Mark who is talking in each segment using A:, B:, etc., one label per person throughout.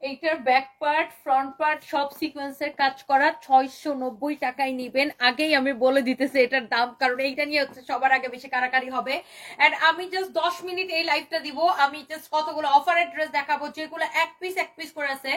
A: এইটার back part front part সব সিকোয়েন্সের কাজ করা 690 টাকায় নিবেন। আগেই আমি বলে দিতেছি এটার দাম, কারণ এইটা নিয়ে হচ্ছে সবার আগে বেশি কারাকারি হবে। এন্ড আমি জাস্ট 10 মিনিট এই লাইভটা দিব, আমি জাস্ট কতগুলো অফারের ড্রেস দেখাবো যেগুলো এক পিস করে আছে,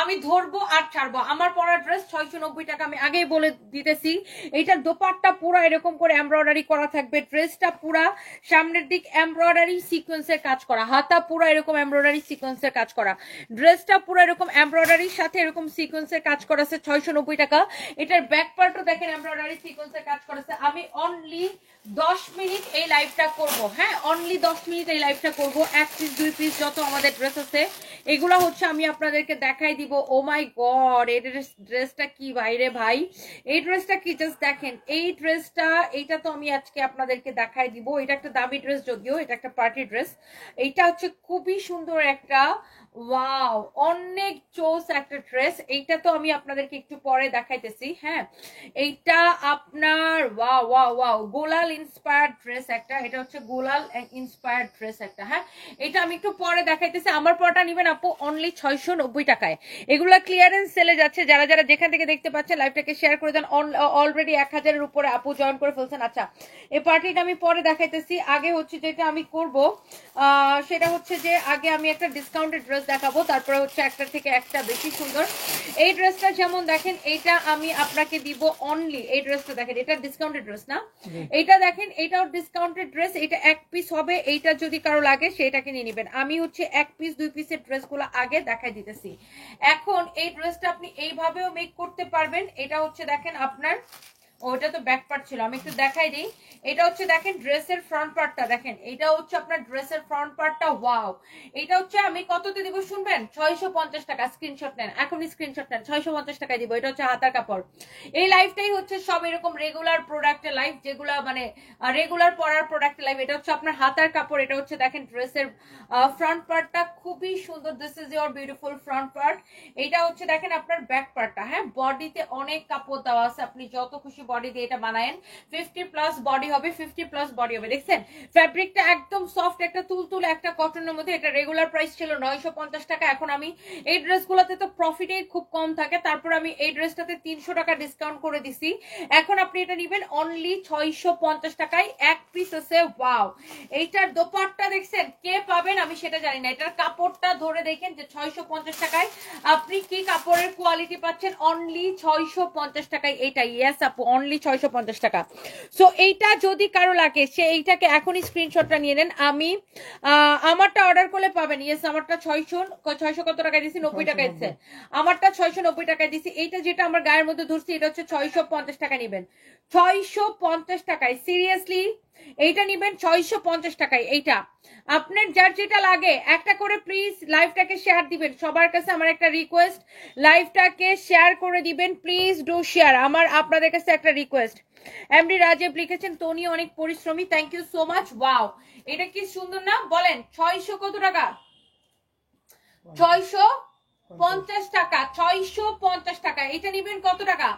A: আমি ধরবো আর ছাড়বো। আমার পরা ড্রেস 690 টাকা, আমি আগেই বলে দিতেছি। এইটার দোপাট্টা পুরো এরকম করে এমব্রয়ডারি করা থাকবে, ড্রেসটা পুরা সামনের দিক এমব্রয়ডারি সিকোয়েন্সের কাজ করা, হাতা পুরো এরকম এমব্রয়ডারি সিকোয়েন্সের কাজ করা, ড্রেসটা পুরো এরকম এমব্রয়ডারির সাথে এরকম সিকোয়েন্সের কাজ করা আছে 690 টাকা। এটার ব্যাক পার্টও দেখেন এমব্রয়ডারি সিকোয়েন্সের কাজ করেছে। আমি অনলি 10 মিনিট এই লাইভটা করব, হ্যাঁ অনলি 10 মিনিট এই লাইভটা করব। এক পিস দুই পিস যত আমাদের ড্রেস আছে এগুলো হচ্ছে আমি আপনাদেরকে দেখাই দিব। ও মাই গড, এই ড্রেসটা কি বাইরে ভাই, এই ড্রেসটা কি জাস্ট দেখেন। এই ড্রেসটা এইটা তো আমি আজকে আপনাদেরকে দেখাই দিব। এটা একটা দামি ড্রেস, যদিও এটা একটা পার্টি ড্রেস। এইটা হচ্ছে খুবই সুন্দর একটা, ওয়াও অনেক চোস একটা ড্রেস। এইটা তো আমি আপনাদেরকে একটু পরে দেখাইতেছি। হ্যাঁ এইটা আপনার ওয়াও ওয়াও ওয়াও গোলাল ইন্সপায়ার্ড ড্রেস একটা, এটা হচ্ছে গোলাল ইন্সপায়ার্ড ড্রেস একটা। হ্যাঁ এটা আমি একটু পরে দেখাইতেছি। আমার পরটা নিবেন আপু অনলি 690 টাকায়। এগুলা ক্লিয়ারেন্স সেলে যাচ্ছে, যারা যারা যেখান থেকে দেখতে পাচ্ছেন লাইভটাকে শেয়ার করে দেন। অলরেডি 1000-এর উপরে আপু জয়েন করে ফেলছেন। আচ্ছা এই পার্টিটা আমি পরে দেখাইতেছি। আগে হচ্ছে যেটা আমি করব সেটা হচ্ছে যে আগে আমি একটা ডিসকাউন্টেড ড্রেস দেখাবো, তারপরে হচ্ছে একটা থেকে একটা বেশি সুন্দর। এই ড্রেসটা যেমন দেখেন, এইটা আমি আপনাকে দিব অনলি, এই ড্রেসটা দেখেন, এটা ডিসকাউন্টেড ড্রেস না, এইটা দেখেন এটাও ডিসকাউন্টেড ড্রেস। এটা এক পিস হবে, এইটা যদি কারো লাগে সেটাকে নিয়ে নেবেন। আমি হচ্ছে এক পিস দুই পিসের ড্রেসগুলো আগে দেখাই দিতেছি। এখন এই ড্রেসটা আপনি এইভাবেও মেক করতে পারবেন। এটা হচ্ছে দেখেন আপনার, ওটা তো ব্যাক পার্ট ছিল, আমি একটু দেখাই দিই। এটা হচ্ছে দেখেন ড্রেসের ফ্রন্ট পার্টটা দেখেন, এটা হচ্ছে আপনার ড্রেসের ফ্রন্ট পার্টটা। ওয়াও, এটা হচ্ছে আমি কততে দিব শুনবেন? 650 টাকা। স্ক্রিনশট নেন, এখনই স্ক্রিনশট নেন, 650 টাকায় দিব। এটা হচ্ছে হাতার কাপড়। এই লাইফটাই হচ্ছে সব এরকম রেগুলার প্রোডাক্টের লাইফ, যেগুলো মানে রেগুলার পরার প্রোডাক্টের লাইফ। এটা হচ্ছে আপনার হাতার কাপড়। এটা হচ্ছে দেখেন ড্রেসের ফ্রন্ট পার্টটা খুবই সুন্দর। This is your beautiful front part. এইটা হচ্ছে দেখেন আপনার ব্যাক পার্টটা। হ্যাঁ বডিতে অনেক কাপড় দেওয়া আছে, আপনি যত খুশি বডি দিয়ে এটা বানায়েন। 50+ বডি হবে, 50+ বডি হবে। দেখছেন ফ্যাব্রিকটা একদম সফট, একটা তুলতুলে একটা কটনের মধ্যে। এটা রেগুলার প্রাইস ছিল 950 টাকা। এখন আমি এই ড্রেসগুলোতে তো প্রফিটে খুব কম থাকে, তারপর আমি এই ড্রেসটাতে 300 টাকা ডিসকাউন্ট করে দিছি। এখন আপনি এটা নেবেন অনলি 650 টাকায়, এক পিস আছে। ওয়াও, এইটার দোপাট্টা দেখছেন, কে পাবেন আমি সেটা জানি না। এটার কাপড়টা ধরে দেখেন যে 650 টাকায় আপনি কি কাপড়ের কোয়ালিটি পাচ্ছেন। অনলি 650 টাকায় এইটা। ইয়েস আপু অনলি 650 টাকা। সো এইটা যদি কারো লাগে সে এইটাকে এখনই স্ক্রিনশটটা নিয়ে নেন। আমি আমারটা অর্ডার করলে পাবেন। ইয়েস আমারটা 600 কত টাকায় দিছি? 90 টাকায় দিচ্ছে। আমারটা 690 টাকায় দিছি। এইটা যেটা আমার গায়ের মধ্যে ধরছি এটা হচ্ছে 650 টাকা নিবেন। 650 টাকায় সিরিয়াসলি এইটা নিবেন 650 টাকায়। এইটা আপনার যার যেটা লাগে একটা করে প্লিজ লাইভটাকে শেয়ার দিবেন। সবার কাছে আমার একটা রিকোয়েস্ট, লাইভটাকে শেয়ার করে দিবেন প্লিজ, ডু শেয়ার। আমার আপনাদের কাছে একটা রিকোয়েস্ট। এমডি রাজীব লিখেছেন তনি অনেক পরিশ্রমী, thank you so much. Wow এটা কি সুন্দর না বলেন? 600 কত টাকা? 650 টাকা। 650 টাকা। এটা নিবেন কত টাকা?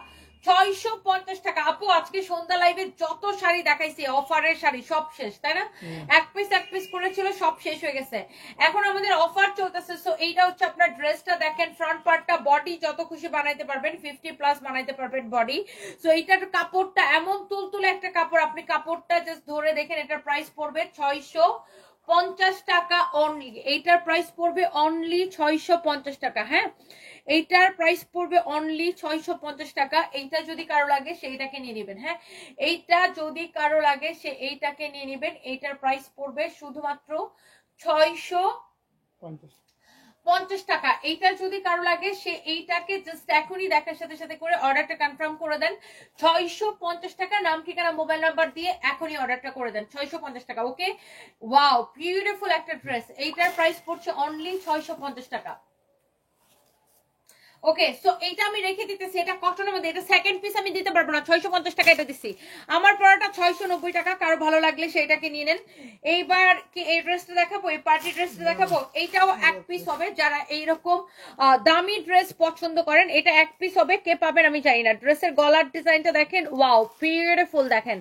A: 650 টাকা। আপু আজকে সন্ধ্যা লাইভে যত শাড়ি দেখাইছি অফারের শাড়ি সব শেষ, তাই না? এক পিস করেছিল, সব শেষ হয়ে গেছে। এখন আমাদের অফার চলতেছে। সো এইটা হচ্ছে আপনার ড্রেসটা দেখেন, ফ্রন্ট পার্টটা, বডি যত খুশি বানাইতে পারবেন, 50+ বানাইতে পারবেন বডি। সো এইটার কাপড়টা এমন তুলতুলে একটা কাপড়, আপনি কাপড়টা জাস্ট ধরে দেখেন। এটার প্রাইস পড়বে 650 টাকা অনলি। এইটার প্রাইস পড়বে অনলি 650 টাকা। হ্যাঁ এইটার প্রাইস পড়বে অনলি 650 টাকা। এইটা যদি কারো লাগে সেইটাকে নিয়ে নেবেন। হ্যাঁ এইটা যদি কারো লাগে সে এইটাকে নিয়ে নেবেন। এইটার প্রাইস পড়বে শুধুমাত্র 650 টাকা। এইটা যদি কারো লাগে সে এইটাকে জাস্ট এখনই দেখার সাথে সাথে করে অর্ডারটা কনফার্ম করে দেন। 650 টাকা, নাম ঠিকানা মোবাইল নাম্বার দিয়ে এখনই অর্ডারটা করে দেন। 650 টাকা। ওকে ওয়াও বিউটিফুল একটা ড্রেস। এইটার প্রাইস পড়ছে অনলি 650 টাকা। ওকে, সো এইটা আমি রেখে দিতেছি, এটা কটনের মধ্যে, এটা সেকেন্ড পিস আমি দিতে পারবো না, 650 টাকা এটা দিছি। আমার পরাটা 690 টাকা, কারো ভালো লাগলে সেটাকে নিয়ে নেন। এইবার কি এই ড্রেসটা দেখাবো, এই পার্টি ড্রেসটা দেখাবো, এইটাও এক পিস হবে। যারা এইরকম দামি ড্রেস পছন্দ করেন, এটা এক পিস হবে, কে পাবেন আমি জানি না। ড্রেসের গলার ডিজাইনটা দেখেন, ওয়াও বিউটিফুল, দেখেন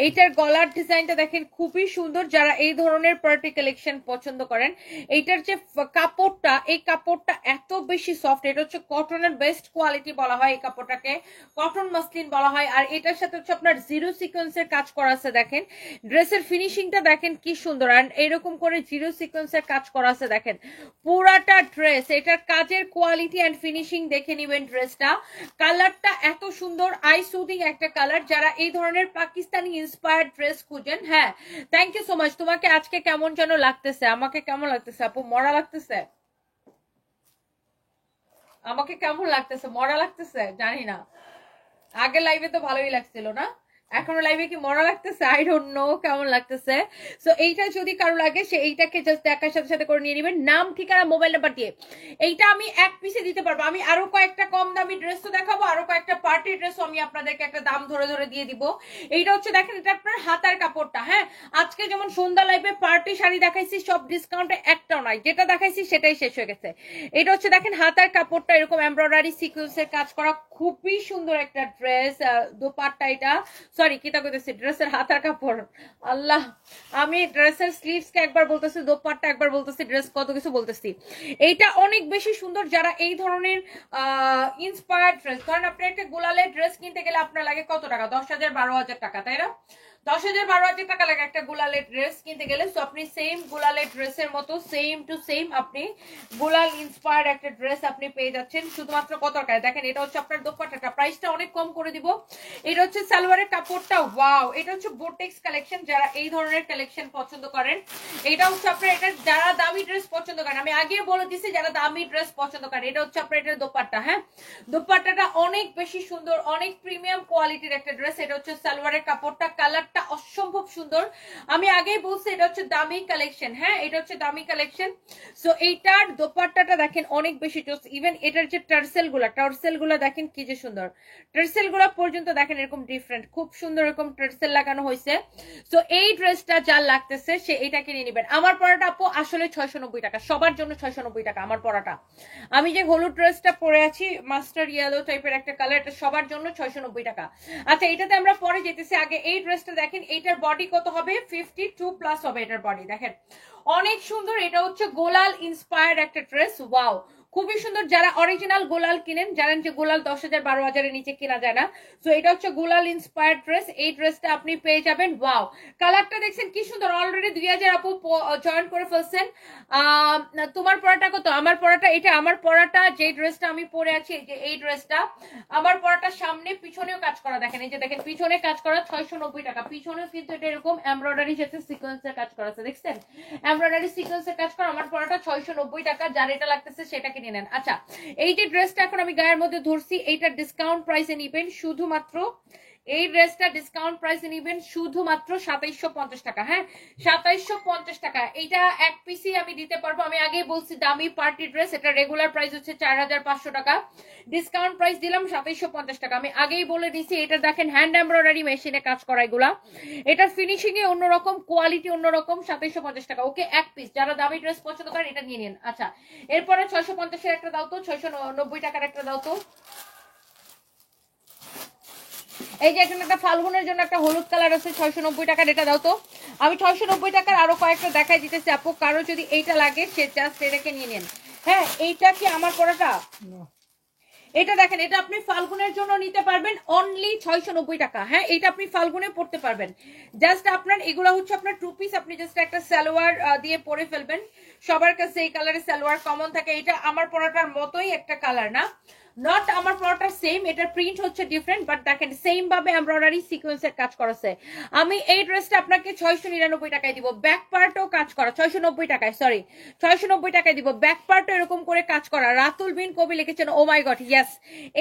A: এইটার গলার ডিজাইনটা দেখেন, খুবই সুন্দর। যারা এই ধরনের পার্টি কালেকশন পছন্দ করেন, এইটার যে কাপড়টা, এই কাপড়টা এত বেশি সফট, এটা হচ্ছে কটনের বেস্ট কোয়ালিটি বলা হয় এই কাপড়টাকে, কটন মাসলিন বলা হয়। আর এটার সাথে হচ্ছে আপনার জিরো সিকোয়েন্সের কাজ করা আছে, দেখেন ড্রেসের ফিনিশিংটা দেখেন কি সুন্দর, আর এরকম করে জিরো সিকোয়েন্সের কাজ করা আছে, দেখেন পুরাটা ড্রেস, এটার কাজের কোয়ালিটি এন্ড ফিনিশিং দেখে নিবেন। ড্রেসটা কালারটা এত সুন্দর, আই সুদিং একটা কালার। যারা এই ধরনের পাকিস্তানি ইন্সপায়ার্ড ড্রেস খুঁজেন, হ্যাঁ থ্যাংক ইউ সো মাচ। তোমাকে আজকে কেমন যেন লাগতেছে, আমাকে কেমন লাগতেছে আপু, মরা লাগতেছে, আমাকে কেমন লাগতেছে, মরা লাগতেছে জানি না। আগের লাইভে তো ভালোই লাগছিল না, এখনো লাইভে কি মরা লাগতেছে, আই ডোন্ট নো কেমন লাগতেছে। সো এইটা যদি কারো লাগে সে এইটাকে জাস্ট দেখার সাথে সাথে করে নিয়ে নেবেন, নাম ঠিকানা মোবাইল নাম্বার দিয়ে। এইটা আমি এক পিসে দিতে পারবো। আমি আরো কয়েকটা কম দামি ড্রেস তো দেখাবো, আরো কয়েকটা পার্টি ড্রেসও আমি আপনাদেরকে একটা দাম ধরে ধরে দিয়ে দিব। এইটা হচ্ছে দেখেন, এটা আপনার হাতার কাপড়টা, হ্যাঁ আজকে যেমন সন্ধ্যা লাইভে পার্টি শাড়ি দেখাইছি, সব ডিসকাউন্টে একটাও নাই, যেটা দেখাইছি সেটাই শেষ হয়ে গেছে। এটা হচ্ছে দেখেন হাতার কাপড়টা, এরকম এমব্রয়ডারি সিকোয়েন্সের কাজ করা, খুবই সুন্দর একটা ড্রেস। দোপাট্টা, এটা সরি কিতা কইতেছি, ড্রেসের হাতার কাপড়, আল্লাহ আমি ড্রেসের স্লিভসকে একবার বলতেছি, দোপাট্টা একবার বলতেছি, ড্রেস কত কিছু বলতেছি। এইটা অনেক বেশি সুন্দর। যারা এই ধরনের ইন্সপায়ার্ড ড্রেস, কারণ আপনি একটা গোলালের ড্রেস কিনতে গেলে আপনার লাগে কত টাকা, 10,000 12,000 টাকা, তাই না? 10,000 12,000 টাকা লাগে একটা গোলালের ড্রেস কিনতে গেলে। তো আপনি সেম গোলালের ড্রেসের মতো সেম টু সেম আপনি গোলাল ইন্সপায়ার্ড একটা ড্রেস আপনি পেয়ে যাচ্ছেন শুধুমাত্র কত টাকায়। দেখেন এটা হচ্ছে আপনার দোপাট্টাটা, প্রাইসটা অনেক কম করে দিব। এটা হচ্ছে সালোয়ারের কাপড়টা, ওয়াও এটা হচ্ছে বোটেক্স কালেকশন। যারা এই ধরনের কালেকশন পছন্দ করেন, এটা হচ্ছে আপনার, এটা যারা দামি ড্রেস পছন্দ করেন, আমি আগে বলে দিছি যারা দামি ড্রেস পছন্দ করেন, এটা হচ্ছে আপনার এটার দোপাট্টা। হ্যাঁ দোপাট্টাটা অনেক বেশি সুন্দর, অনেক প্রিমিয়াম কোয়ালিটির একটা ড্রেস। এটা হচ্ছে সালোয়ারের কাপড়টা, কালারটা অসম্ভব সুন্দর। আমি আগেই বলছি এটা হচ্ছে দামি কালেকশন, হ্যাঁ এটা হচ্ছে দামি কালেকশন। সো এইটার দোপাট্টাটা দেখেন অনেক বেশি জোস। ইভেন এটার যে টার্সেল গুলা দেখেন কি যে সুন্দর, টার্সেল গুলা পর্যন্ত দেখেন এরকম ডিফারেন্ট, খুব সুন্দর এরকম টার্সেল লাগানো হয়েছে। সো এই ড্রেসটা যার লাগতেছে সে এইটাকে নিয়ে নেবেন। আমার পরাটা আপু আসলে 690 টাকা, সবার জন্য 690 টাকা আমার পরাটা। আমি যে হলুদ ড্রেসটা পরে আছি মাস্টার ইয়েলো টাইপের একটা কালার, এটা সবার জন্য 690 টাকা। আচ্ছা এটাতে আমরা পরে যেতেছি, আগে এই ড্রেসটা দেখেন, এইটার বডি কত হবে, 52+ হবে এটার বডি, দেখেন অনেক সুন্দর। এটা হচ্ছে গোলাল ইন্সপায়ার্ড একটা ড্রেস, ওয়াও খুবই সুন্দর। যারা অরিজিনাল গোলাল কিনেন জানেন যে গোলাল 10,000 12,000-এর নিচে কেনা যায় না। সো এটা হচ্ছে গোলাল ইন্সপায়ার্ড ড্রেস, এই ড্রেসটা আপনি পেয়ে যাবেন। ওয়াও কালারটা দেখছেন কি সুন্দর, অলরেডি 2,000 আপু জয়েন করে ফেলছেন। তোমার পরাটা কত, আমার পরাটা এটা, আমার পরাটা যে ড্রেসটা আমি পরে আছি, যে এই ড্রেসটা আমার পরাটা সামনে পিছনেও কাজ করা, দেখেন এই যে দেখেন পিছনে কাজ করা 690 টাকা। পিছনেও কিন্তু এটা এরকম এমব্রয়ডারি সাথে সিকোয়েন্সের কাজ করা আছে, দেখছেন এমব্রয়ডারি সিকোয়েন্সের কাজ করা। আমার পরাটা 690 টাকা, যার এটা লাগতেছে সেটাকে নিয়ে নেন। আচ্ছা এই যে ড্রেসটা এখন আমি গায়ের মধ্যে ধরছি, এইটা ডিসকাউন্ট প্রাইসে নিবেন শুধুমাত্র, এই ড্রেসটা ডিসকাউন্ট প্রাইসে নিবেন শুধুমাত্র 2750 টাকা। হ্যাঁ 2750 টাকা। এইটা এক পিসি আমি দিতে পারবো। আমি আগেই বলছি দামি পার্টি ড্রেস, এটা রেগুলার প্রাইস হচ্ছে 4500 টাকা, ডিসকাউন্ট প্রাইস দিলাম 2750 টাকা। আমি আগেই বলে দিছি এটা দেখেন হ্যান্ড এমব্রয়ডারি মেশিনে কাজ করা এগুলা, এটার ফিনিশিং এ অন্যরকম, কোয়ালিটি অন্যরকম, 2750 টাকা। ওকে এক পিস, যারা দামি ড্রেস পছন্দ করেন এটা নিয়ে নিন। আচ্ছা এরপরে 650-এর একটা দাও তো, 690 টাকার একটা দাও তো। এই যে এখানে একটা ফাল্গুনের জন্য একটা হলুদ কালার আছে 690 টাকার, এটা দাও তো। আমি 690 টাকার আরো কয়েকটা দেখাই দিতেছি আপু, কারো যদি এইটা লাগে সে জাস্ট এটাকে নিয়ে নেন। হ্যাঁ এইটা কি আমার পরাটা, এটা দেখেন এটা আপনি ফাল্গুনের জন্য নিতে পারবেন অনলি 690 টাকা। হ্যাঁ এটা আপনি ফাল্গুনে পড়তে পারবেন। জাস্ট আপনার এগুলো হচ্ছে আপনার টু পিস, আপনি জাস্ট একটা সালোয়ার দিয়ে পরে ফেলবেন। সবার কাছে এই কালারের সালোয়ার কমন থাকে, এটা আমার পরাটার মতোই একটা কালার না, নট আমার পরাটা সেম, এটার প্রিন্ট হচ্ছে ডিফারেন্ট, বাট দেখেন সেম ভাবে এমব্রয়ডারি সিকোয়েন্সের কাজ করেছে। আমি এই ড্রেসটা আপনাকে 699 টাকায় দিব, ব্যাক পার্টও কাজ করা 690 টাকায়, সরি 690 টাকায় দিব, ব্যাক পার্টও এরকম করে কাজ করা। রাতুল বিন কবি লিখেছেন, ও মাই গড ইয়েস,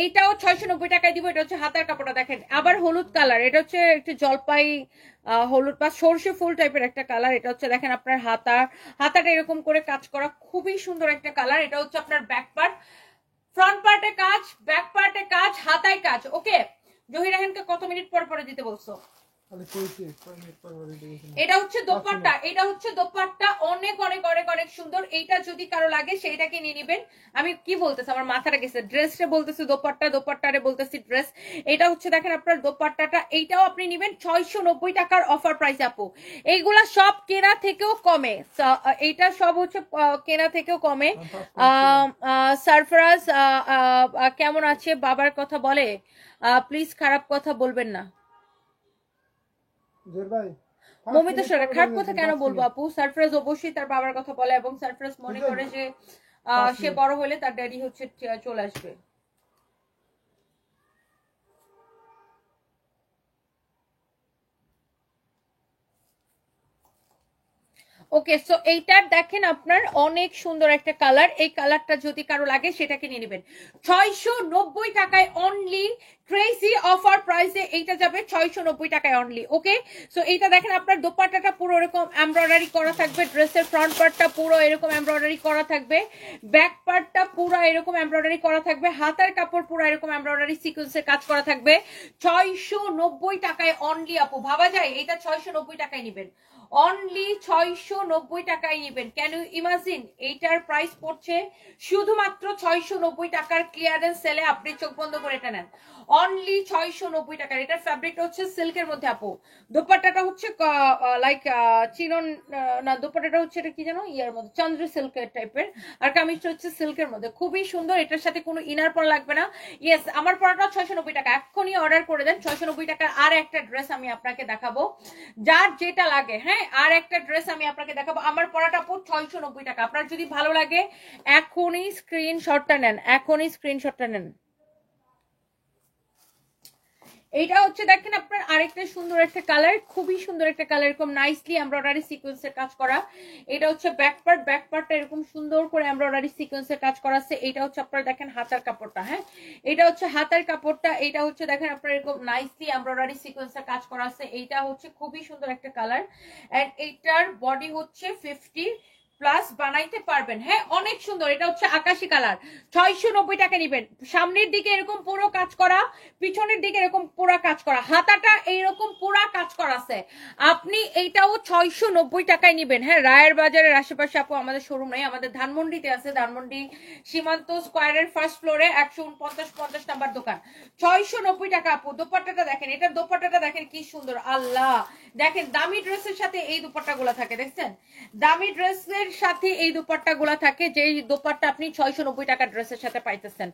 A: এইটাও 690 টাকায় দিব। এটা হচ্ছে হাতার কাপড়টা দেখেন, আবার হলুদ কালার, এটা হচ্ছে একটু জলপাই হলুদ বা সর্ষে ফুল টাইপের একটা কালার। এটা হচ্ছে দেখেন আপনার হাতাটা এরকম করে কাজ করা, খুবই সুন্দর একটা কালার। এটা হচ্ছে আপনার ব্যাক পার্ট, ফ্রন্ট পার্টে কাজ, ব্যাক পার্টে কাজ, হাতায় কাজ। ওকে, জহির রাহানকে কত মিনিট পর পরে দিতে বলছো? এটা হচ্ছে দোপাট্টা, এটা হচ্ছে দোপাট্টা, অনেক অনেক অনেক অনেক সুন্দর। এইটা যদি কারো লাগে সেইটাকে নিয়ে নেবেন। আমি কি বলতেছি, আমার মাথাটা গেছে, ড্রেসটা বলতেছি দোপাট্টা, দোপাট্টারে বলতেছি ড্রেস। এটা হচ্ছে দেখেন আপনার দোপাট্টাটা, এইটাও আপনি নেবেন 690 টাকার অফার প্রাইস আপু। এইগুলা সব কেনা থেকেও কমে, এইটা সব হচ্ছে কেনা থেকেও কমে। সারফরাজ কেমন আছে? বাবার কথা বলে, প্লিজ খারাপ কথা বলবেন না। মমিতা সরকার খারাপ কথা কেন বলবো আপু? সারফরাজ অবশ্যই তার বাবার কথা বলে এবং সারফরাজ মনে করে যে সে বড় হলে তার ড্যাডি হচ্ছে চলে আসবে। ওকে, সো এইটার দেখেন আপনার অনেক সুন্দর একটা কালার। এই কালারটা যদি কারো লাগে সেটাকে নিয়ে নেবেন 690 টাকায় অনলি। ক্রেজি অফার প্রাইসে এইটা যাবে 690 টাকায় অনলি। ওকে, সো এইটা দেখেন আপনার দোপাট্টাটা পুরো এরকম এমব্রয়ডারি করা থাকবে, ড্রেসের ফ্রন্ট পার্টটা পুরো এরকম এমব্রয়ডারি করা থাকবে, ব্যাক পার্টটা পুরো এরকম এমব্রয়ডারি করা থাকবে, হাতার কাপড় পুরো এরকম এমব্রয়ডারি সিকোয়েন্সের কাজ করা থাকবে। 690 টাকায় অনলি আপু। ভাবা যায় এটা 690 টাকায় নেবেন, অনলি 690 টাকায় নেবেন। Can you imagine? এইটার প্রাইস পড়ছে শুধুমাত্র 690 টাকার ক্লিয়ারেন্স সেলে। আপনি চোখ বন্ধ করে এটা নেন, অনলি 690 টাকার। এটার ফ্যাব্রিকটা হচ্ছে সিল্কের মধ্যে আপু। দোপাট্টাটা হচ্ছে লাইক চিনন না, দোপাট্টাটা হচ্ছে এটা কি জানো, ইয়ার মধ্যে চন্দ্র সিল্কের টাইপের, আর কামিজটা হচ্ছে সিল্কের মধ্যে, খুবই সুন্দর। এটার সাথে কোনো ইনার পরা লাগবে না। ইয়েস, আমার পরাটা 690 টাকা। এখনই অর্ডার করে দেন। 690 টাকার আর একটা ড্রেস আমি আপনাকে দেখাবো, যার যেটা লাগে। হ্যাঁ, আর একটা ড্রেস আমি আপনাকে দেখাবো। আমার পরাটা পুরো 690 টাকা। আপনার যদি ভালো লাগে এখনই স্ক্রিনশটটা নেন, এখনই স্ক্রিনশটটা নেন। এইটা হচ্ছে দেখেন আপনার আরেকটা সুন্দর একটা কালার, খুবই সুন্দর একটা কালার, এরকম নাইসলি এমব্রয়ডারি সিকোয়েন্সের কাজ করা। এটা হচ্ছে ব্যাক পার্ট, ব্যাক পার্টটা এরকম সুন্দর করে এমব্রয়ডারি সিকোয়েন্সের কাজ করা আছে। এটা হচ্ছে আপনারা দেখেন হাতার কাপড়টা, হ্যাঁ এটা হচ্ছে হাতার কাপড়টা। এটা হচ্ছে দেখেন আপনার এরকম নাইসলি এমব্রয়ডারি সিকোয়েন্সের কাজ করা আছে। এইটা হচ্ছে খুবই সুন্দর একটা কালার, এন্ড এইটার বডি হচ্ছে 50 প্লাস বানাইতে পারবেন। হ্যাঁ, অনেক সুন্দর। এটা হচ্ছে আকাশি কালার, 690 টাকা নিবেন। সামনের দিকে এরকম পুরো কাজ করা, পিছনের দিকে এরকম পুরা কাজ করা, হাতাটা এইরকম পুরা কাজ করা আছে। আপনি এইটাও 690 টাকায় নিবেন। হ্যাঁ, রায়ের বাজারের আশেপাশে আপু আমাদের শোরুম নাই, আমাদের ধানমন্ডিতে আছে, ধানমন্ডি সীমান্ত স্কোয়ারের ফার্স্ট ফ্লোরে 149-50 নাম্বার দোকান। 690 টাকা আপু। দোপাট্টাটা দেখেন, এটার দোপাট্টাটা দেখেন কি সুন্দর, আল্লাহ। দেখেন দামি ড্রেসের সাথে এই দোপাট্টা গুলা থাকে, দেখছেন? দামি ড্রেসের সাথে এই দোপাট্টা গুলা থাকে, যে দোপাট্টা আপনি 690 টাকা ড্রেসের সাথে পাইতেছেন।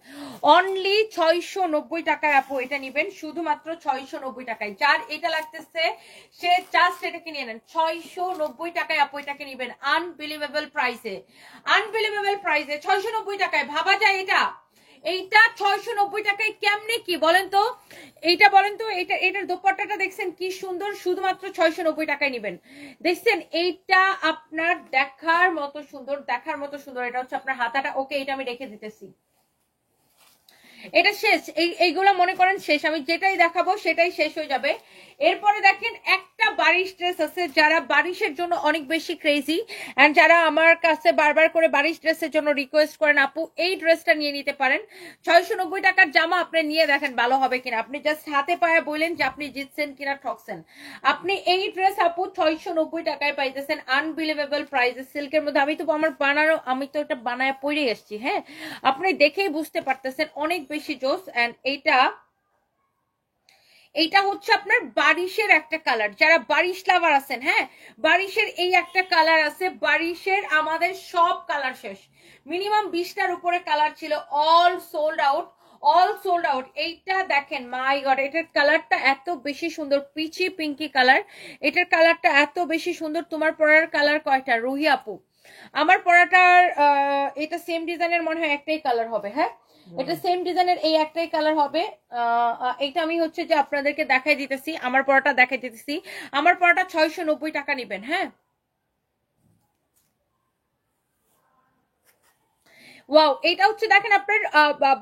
A: অনলি 690 টাকায় আপু এটা নিবেন, শুধুমাত্র 690 টাকায়। যার এটা লাগতেছে সে জাস্ট এটাকে নিয়ে নেন। 690 টাকায় আপু এটাকে নিবেন, আনবিলিভেবল প্রাইসে, আনবিলিভেবল প্রাইসে 690 টাকায়। ভাবা যায় এটা? এইটা 690 টাকায় কেমনে কি বলেন তো? এইটা বলেন তো, এটা এটার দোপাট্টাটা দেখছেন কি সুন্দর, শুধুমাত্র 690 টাকায় নেবেন। দেখছেন এইটা আপনার দেখার মতো সুন্দর, দেখার মতো সুন্দর। এটা হচ্ছে আপনার হাতাটা। ওকে, এটা আমি রেখে দিতেছি, এটা শেষ। এইগুলো মনে করেন শেষ, আমি যেটাই দেখাবো সেটাই শেষ হয়ে যাবে। এরপরে দেখেন একটা বারিশ ড্রেস আছে, যারা বারিশের জন্য অনেক বেশি ক্রেজি এন্ড যারা আমার কাছে বারবার করে বারিশ ড্রেসের জন্য রিকোয়েস্ট করেন, আপু এই ড্রেসটা নিয়ে নিতে পারেন। 690 টাকার জামা আপনি নিয়ে দেখেন ভালো হবে কিনা। আপনি জাস্ট হাতে পায়ে বলেন যে আপনি জিতছেন কিনা ঠকছেন। আপনি এই ড্রেস আপু 690 টাকায় পাইতেছেন, আনবিলিভেবল প্রাইসে, সিল্কের মধ্যে। আমি তো আমার বানানো, আমি তো এটা বানায় পরে এসেছি। হ্যাঁ, আপনি দেখেই বুঝতে পারতেছেন, অনেক বেশি জোস। এন্ড এইটা হচ্ছে আপনার বারিশের একটা কালার, যারা বারিশ লাভার আছেন, হ্যাঁ বারিশের এই একটা কালার আছে। বারিশের আমাদের সব কালার শেষ, মিনিমাম 20টার উপরে কালার ছিল, all sold out, all sold out. এইটা দেখেন, মাই গড, এটার কালারটা এত বেশি সুন্দর, পিচি পিঙ্কি কালার। এটার কালারটা এত বেশি সুন্দর। তোমার পরার কালার কয়টা রুহি আপু? আমার পরাটার এটা সেম ডিজাইনের মনে হয় একটাই কালার হবে। হ্যাঁ, এটা সেম ডিজাইনের এই একটাই কালার হবে। এটা আমি হচ্ছে যে আপনাদেরকে দেখাই দিতেছি, আমার পরাটা দেখাই দিতেছি। আমার পরাটা 690 টাকা নেবেন। হ্যাঁ, ওয়াও, এটা হচ্ছে দেখেন আপনার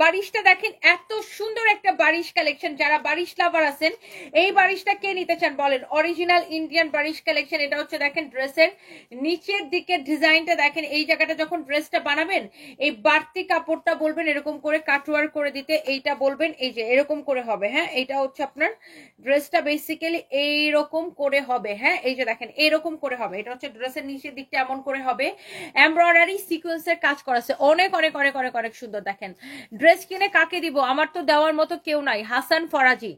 A: বারিশটা দেখেন, এত সুন্দর একটা বারিশ কালেকশন। যারা বারিশ লাভার আছেন এই বারিশটা কে নিতে চান বলেন? অরিজিনাল ইন্ডিয়ান বারিশ কালেকশন। এটা হচ্ছে দেখেন ড্রেসের নিচের দিকের ডিজাইনটা দেখেন। এই জায়গাটা যখন ড্রেসটা বানাবেন এই বাড়তি কাপড়টা বলবেন এরকম করে কাটওয়ার করে দিতে, এইটা বলবেন এই যে এরকম করে হবে। হ্যাঁ, এটা হচ্ছে আপনার ড্রেসটা বেসিক্যালি এইরকম করে হবে। হ্যাঁ, এই যে দেখেন এরকম করে হবে। এটা হচ্ছে ড্রেসের নিচের দিকটা এমন করে হবে, এমব্রয়ডারি সিকোয়েন্সের কাজ করা আছে, অনেক অনেক অনেক অনেক অনেক সুন্দর। দেখেন ড্রেস কিনে কাকে দিব, আমার তো দেওয়ার মতো কেউ নাই। হাসান ফরাজি,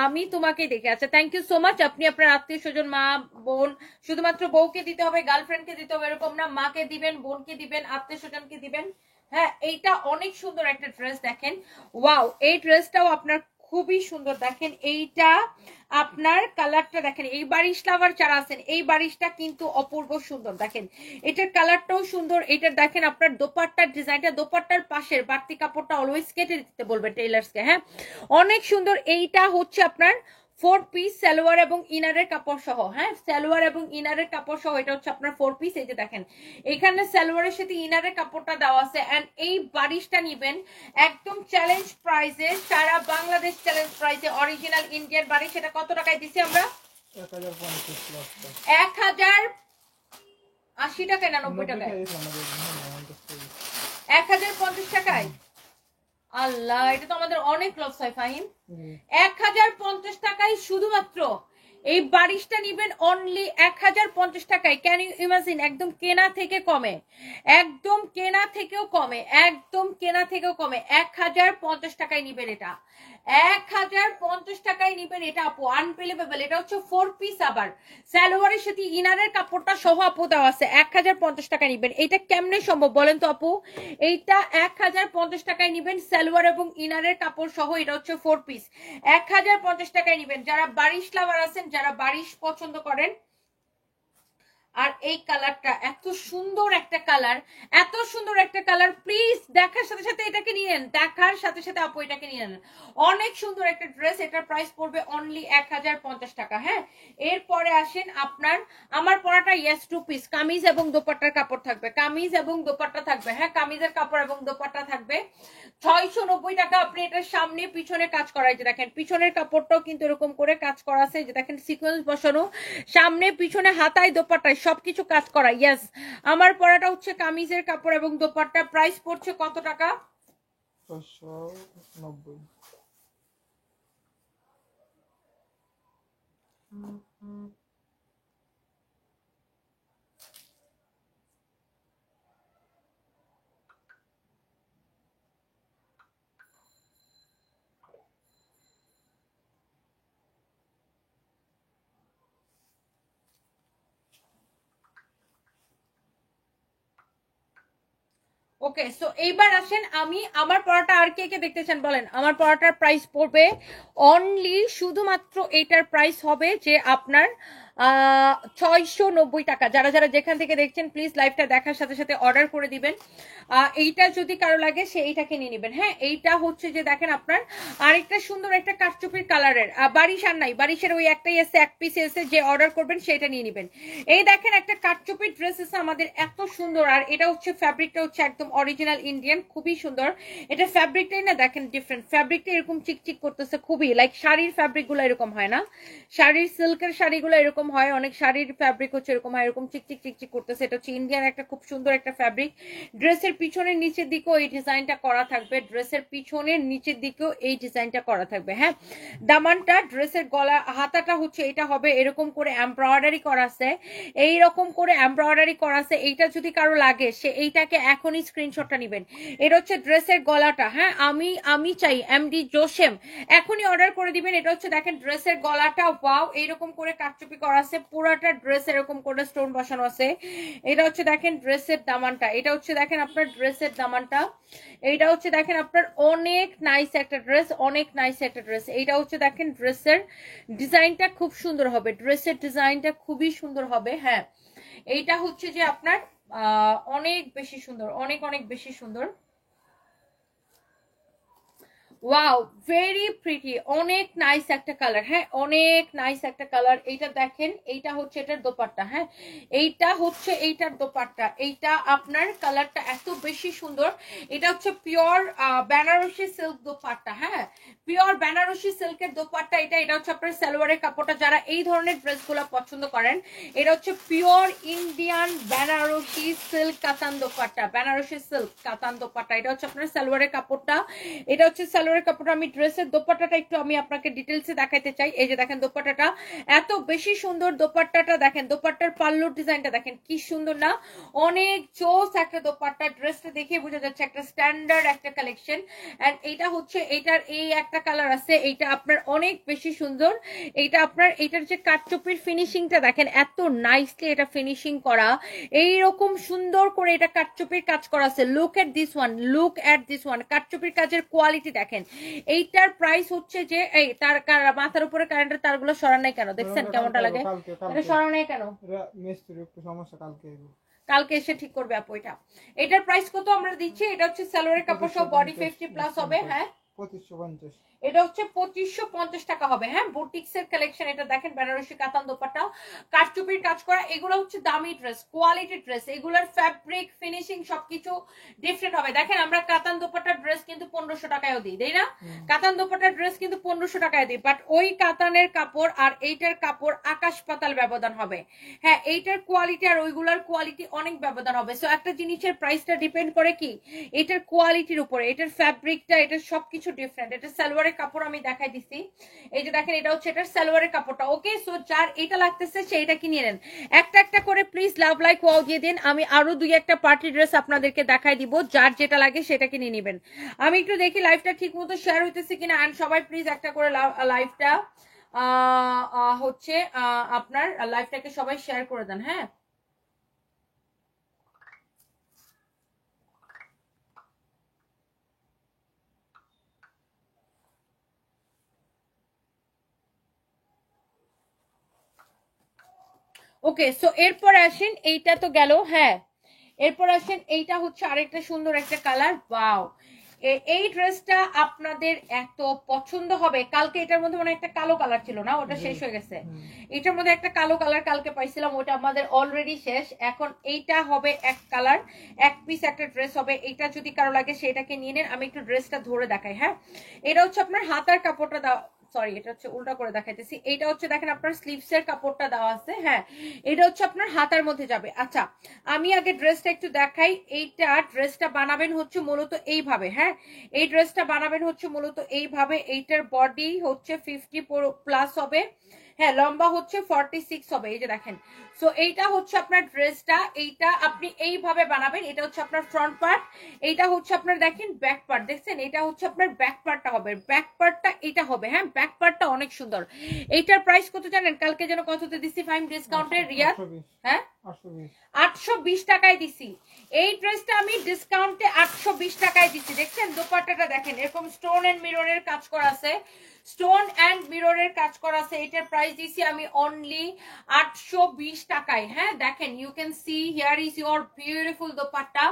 A: আমি তোমাকে দেখে। আচ্ছা, থ্যাংক ইউ সো মাচ। আপনি আপনার আত্মীয় স্বজন, মা বোন, শুধুমাত্র বউকে দিতে হবে, গার্লফ্রেন্ডকে দিতে হবে এরকম না, মাকে দিবেন, বোনকে দিবেন, আত্মীয় স্বজনকে দিবেন। হ্যাঁ, এইটা অনেক সুন্দর একটা ড্রেস। দেখেন ওয়াও, এই ড্রেসটাও আপনার খুবই সুন্দর। দেখেন এইটা আপনার কালারটা দেখেন, এই বারিশ লাভার যারা আছেন এই বারিশটা কিন্তু অপূর্ব সুন্দর। দেখেন এটার কালারটাও সুন্দর। এটার দেখেন আপনার দোপাট্টার ডিজাইনটা, দোপাট্টার পাশের বাড়তি কাপড়টা অলওয়েজ কেটে দিতে বলবেন টেইলার্সকে। হ্যাঁ, অনেক সুন্দর। এইটা হচ্ছে আপনার 4 পিস সালোয়ার এবং ইনারের কাপড় সহ। হ্যাঁ, সালোয়ার এবং ইনারের কাপড় সহ এটা হচ্ছে আপনার 4 পিস। এই যে দেখেন এখানে সালোয়ারের সাথে ইনারের কাপড়টা দেওয়া আছে। এন্ড এই বারিশটা নিবেন একদম চ্যালেঞ্জ প্রাইসে, সারা বাংলাদেশ চ্যালেঞ্জ প্রাইসে, অরিজিনাল ইন্ডিয়ান বারিশ। সেটা কত টাকায় দিছি আমরা? 1080 টাকায় না 90 টাকায়? 1050 টাকায়। আল্লাহ, এটা তো আমাদের অনেক লস হয় ফাহিম। 1050 টাকায় শুধুমাত্র এই বারিশটা নিবেন, অনলি 1050 টাকায়। Can you imagine? একদম কেনা থেকে কমে, একদম কেনা থেকেও কমে, একদম কেনা থেকেও কমে 1050 টাকায় নিবেন এটা। 1050 টাকায় নিবেন এটা আপু, আনবিলিভেবল। এটা হচ্ছে 4 পিস, আবার সালোয়ারের সাথে ইনারের কাপড়টা সহ আপু দেওয়া আছে। 1050 টাকায় নিবেন, এটা কেমনে সম্ভব বলেন তো আপু? এইটা 1050 টাকায় নিবেন সালোয়ার এবং ইনারের কাপড় সহ। এটা হচ্ছে 4 পিস, 1050 টাকায় নিবেন। যারা বারিশ লাভার আছেন, যারা বারিশ পছন্দ করেন। আর এই কালারটা এত সুন্দর একটা কালার, এত সুন্দর একটা কালার। প্লিজ দেখার সাথে সাথে এটাকে নিয়ে নেন, দেখার সাথে সাথে আপু এটাকে নিয়ে নেন। অনেক সুন্দর একটা ড্রেস। এটার প্রাইস পড়বে অনলি 1050 টাকা। হ্যাঁ, এরপরে আসেন আপনার আমার পরাটা ইয়েস 2 পিস, কামিজ এবং দোপাট্টার কাপড় থাকবে, কামিজ এবং দোপাট্টা থাকবে। হ্যাঁ, কামিজের কাপড় এবং দোপাট্টা থাকবে 690 টাকা। আপনি এটার সামনে পিছনে কাজ করাই যে দেখেন, পিছনের কাপড়টাও কিন্তু এরকম করে কাজ করা আছে, যে দেখেন সিকোয়েন্স বসানো, সামনে পিছনে হাতায় দোপাট্টায় সবকিছু কাজ করা। ইয়েস, আমার পরাটা হচ্ছে কামিজের কাপড় এবং দোপাট্টা। প্রাইস পড়ছে কত টাকা?
B: 690।
A: ওকে, সো এইবার আসেন আমি আমার পড়াটা আর কে কে দেখতে চান বলেন। আমার পড়াটার প্রাইস পড়বে অনলি, শুধুমাত্র এইটার প্রাইস হবে যে আপনার 690 টাকা। যারা যারা যেখান থেকে দেখছেন প্লিজ লাইভটা দেখার সাথে সাথে অর্ডার করে দিবেন। এইটা যদি কারো লাগে সে এইটাকে নিয়ে নেবেন। হ্যাঁ, এইটা হচ্ছে যে দেখেন আপনার আরেকটা সুন্দর একটা কাঠচুপির কালারের, বারিশ আর নাই, বারিশের ওই একটাই এসে, এক পিস এসে, যে অর্ডার করবেন সেটা নিয়ে নেবেন। এই দেখেন একটা কাঠচুপির ড্রেস এসে আমাদের, এত সুন্দর। আর এটা হচ্ছে ফ্যাব্রিকটা হচ্ছে একদম অরিজিনাল ইন্ডিয়ান, খুবই সুন্দর। এটা ফ্যাব্রিকটাই না দেখেন ডিফারেন্ট, ফ্যাব্রিকটা এরকম চিকচিক করতেছে, খুবই লাইক শাড়ির ফ্যাব্রিক গুলো এরকম হয় না, শাড়ির সিল্কের শাড়িগুলো এরকম হয়, অনেক শাড়ির ফ্যাব্রিক হচ্ছে এরকম হয়, এরকম চিকচিক চিকচিক করতেছে। এটা হচ্ছে ইন্ডিয়ান একটা খুব সুন্দর একটা ফ্যাব্রিক। ড্রেসের পিছনের নিচের দিকেও এই ডিজাইনটা করা থাকবে, ড্রেসের পিছনের নিচের দিকেও এই ডিজাইনটা করা থাকবে। হ্যাঁ, দামানটা, ড্রেসের গলা, হাতাটা হচ্ছে এটা হবে এরকম করে এমব্রয়ডারি করা আছে, এইরকম করে এমব্রয়ডারি করা আছে। এইটা যদি কারো লাগে সে এইটাকে এখনই স্ক্রিনশটটা নেবেন। এটা হচ্ছে ড্রেসের গলাটা। হ্যাঁ, আমি চাই এমডি জোসেম এখনই অর্ডার করে দিবেন। এটা হচ্ছে দেখেন ড্রেসের গলাটা, ওয়াও, এইরকম করে কাটচুপি করা আছে, পুরাটা ড্রেস এরকম করে স্টোন বসানো আছে। এটা হচ্ছে দেখেন ড্রেসের দামানটা, এটা হচ্ছে দেখেন আপনার ড্রেসের দামানটা, এইটা হচ্ছে দেখেন আপনার অনেক নাইস একটা ড্রেস, অনেক নাইস একটা ড্রেস। এইটা হচ্ছে দেখেন ড্রেসের ডিজাইনটা খুব সুন্দর হবে, ড্রেসের ডিজাইনটা খুবই সুন্দর হবে। হ্যাঁ, এইটা হচ্ছে যে আপনার অনেক বেশি সুন্দর, অনেক অনেক বেশি সুন্দর। ওয়াও, ভেরি প্রিটি, অনেক নাইস একটা কালার। হ্যাঁ, অনেক নাইস একটা কালার। এইটা দেখেন, এইটা হচ্ছে এটার দোপাট্টা। হ্যাঁ, এইটা হচ্ছে এইটার দোপাট্টা। এইটা আপনার কালারটা এত বেশি সুন্দর। এটা হচ্ছে পিওর বেনারসি সিল্ক দোপাট্টা। হ্যাঁ, পিওর বেনারসি সিল্কের দোপাট্টা এটা। এটা হচ্ছে আপনার সালোয়ারের কাপড়টা, যারা এই ধরনের ড্রেসগুলো পছন্দ করেন, এটা হচ্ছে পিওর ইন্ডিয়ান বেনারসি সিল্ক কাতান দোপাট্টা, বেনারসি সিল্ক কাতান দোপাট্টা। এটা হচ্ছে আপনার সালোয়ারের কাপড়টা। এটা হচ্ছে সালোয়ারের কাপড়। আমি ড্রেসের দোপাট্টাটা একটু আমি আপনাকে ডিটেলসে দেখাইতে চাই। এই যে দেখেন দোপাট্টাটা এত বেশি সুন্দর। দোপাট্টাটা দেখেন, দোপাট্টার পাল্লুর ডিজাইনটা দেখেন কি সুন্দর না, অনেক জোস একটা দোপাট্টা। ড্রেসটা দেখে বোঝা যাচ্ছে একটা স্ট্যান্ডার্ড একটা কালেকশন। এন্ড এইটা হচ্ছে এইটার এই একটা কালার আছে, এইটা আপনার অনেক বেশি সুন্দর। এইটা আপনার এইটার যে কাটচুপির ফিনিশিংটা দেখেন, এত নাইসলি এটা ফিনিশিং করা, এইরকম সুন্দর করে এটা কাটচুপির কাজ করা আছে। Look at this one, look at this one, কাটচুপির কাজের কোয়ালিটি দেখেন। এইটার প্রাইস হচ্ছে যে এই তার মাথার উপরে কারেন্টের তারগুলো সরান নাই কেন, দেখছেন কেমনটা লাগে? এটা সরান নাই কেন?
B: মিস্ত্রি একটু সমস্যা,
A: কালকে এসে ঠিক করবে আপু। এটার প্রাইস কত আমরা দিচ্ছি? এটা হচ্ছে সালোয়ারের কাপড় সহ বডি 50 প্লাস হবে। হ্যাঁ,
B: 2550।
A: এটা হচ্ছে 2550 টাকা হবে। হ্যাঁ, বুটিক্স এর কালেকশন। এটা দেখেন বেনারসি কাতান দোপাট্টা, কাঠচুপির কাজ করা। এগুলো হচ্ছে দামি ড্রেস, কোয়ালিটি ড্রেস। এগুলোর ফ্যাব্রিক ফিনিশিং সবকিছু ডিফারেন্ট হবে। দেখেন আমরা কাতান দোপাট্টার ড্রেস কিন্তু 1500 টাকায়ও দিই, তাই না? কাতান দোপাট্টার ড্রেস কিন্তু 1500 টাকায় দিই, বাট ওই কাতানের কাপড় আর এইটার কাপড় আকাশ পাতাল ব্যবধান হবে। হ্যাঁ, এইটার কোয়ালিটি আর ওইগুলার কোয়ালিটি অনেক ব্যবধান হবে। সো একটা জিনিসের প্রাইসটা ডিপেন্ড করে কি এটার কোয়ালিটির উপরে, এটার ফ্যাব্রিকটা, এটার সবকিছু ডিফারেন্ট। এটা সালোয়ারের কাপড় আমি দেখাই দিছি। এই যে দেখেন, এটা হচ্ছে এটার সালোয়ারের কাপড়টা। ওকে, সো যার এটা লাগতেছে সে এটা কিনে নেন। একটা একটা করে প্লিজ লাভ লাইক ওয়াও দিয়ে দিন। আমি আরো দুই একটা পার্টি ড্রেস আপনাদেরকে দেখাই দিব, যার যেটা লাগে সেটা কিনে নেবেন। আমি একটু দেখি লাইভটা ঠিক মতো শেয়ার হইতেছে কিনা। এন্ড সবাই প্লিজ একটা করে লাইভটা হচ্ছে আপনার লাইভটাকে সবাই শেয়ার করে দেন। হ্যাঁ, ওকে, সো এরপর আসেন, এইটা তো গেল। হ্যাঁ, এরপর আসেন, এইটা হচ্ছে আরেকটা সুন্দর একটা কালার। ওয়াও, এই ড্রেসটা আপনাদের এত পছন্দ হবে। কালকে এটার মধ্যে মানে একটা কালো কালার ছিল না, ওটা শেষ হয়ে গেছে। এটার মধ্যে একটা কালো কালার কালকে পাইছিলাম, ওটা আমাদের অলরেডি শেষ। এখন এইটা হবে এক কালার, এক পিস একটা ড্রেস হবে। এইটা যদি কারো লাগে সেটাকে নিয়ে নেন। আমি একটু ড্রেসটা ধরে দেখাই। হ্যাঁ, এটা হচ্ছে আপনার হাতার কাপড়টা দেওয়া, সরি এটা হচ্ছে উল্টা করে দেখাইতেছি। এইটা হচ্ছে দেখেন আপনার স্লিভস এর কাপড়টা দেওয়া আছে। হ্যাঁ, এটা হচ্ছে আপনার হাতার মধ্যে যাবে। আচ্ছা, আমি আগে ড্রেসটা একটু দেখাই। এইটা ড্রেসটা বানাবেন হচ্ছে মূলত এইভাবে। হ্যাঁ, এই ড্রেসটা বানাবেন হচ্ছে মূলত এইভাবে। এইটার বডি হচ্ছে 50 প্লাস হবে। হ্যাঁ, লম্বা হচ্ছে 46 হবে। এই যে দেখেন, সো এইটা হচ্ছে আপনার ড্রেসটা। এইটা আপনি এইভাবে বানাবেন। এটা হচ্ছে আপনার ফ্রন্ট পার্ট, এইটা হচ্ছে আপনার দেখেন ব্যাক পার্ট। দেখছেন, এটা হচ্ছে আপনার ব্যাক পার্টটা হবে, ব্যাক পার্টটা এটা হবে। হ্যাঁ, ব্যাক পার্টটা অনেক সুন্দর। এইটার প্রাইস কত জানেন? কালকে যেন কততে দিছি ফাইম ডিসকাউন্টে রিয়াদ? হ্যাঁ, 820 টাকায় দিছি। এই ড্রেসটা আমি ডিসকাউন্টে 820 টাকায় দিছি। দেখছেন দোপাট্টাটা দেখেন, এরকম স্টোন এন্ড মিররের কাজ করা আছে, স্টোন এন্ড মিররের কাজ করা আছে। এটার প্রাইস দিছি আমি অনলি 820 টাকায়। হ্যাঁ, দেখেন, you can see here is your beautiful dupatta.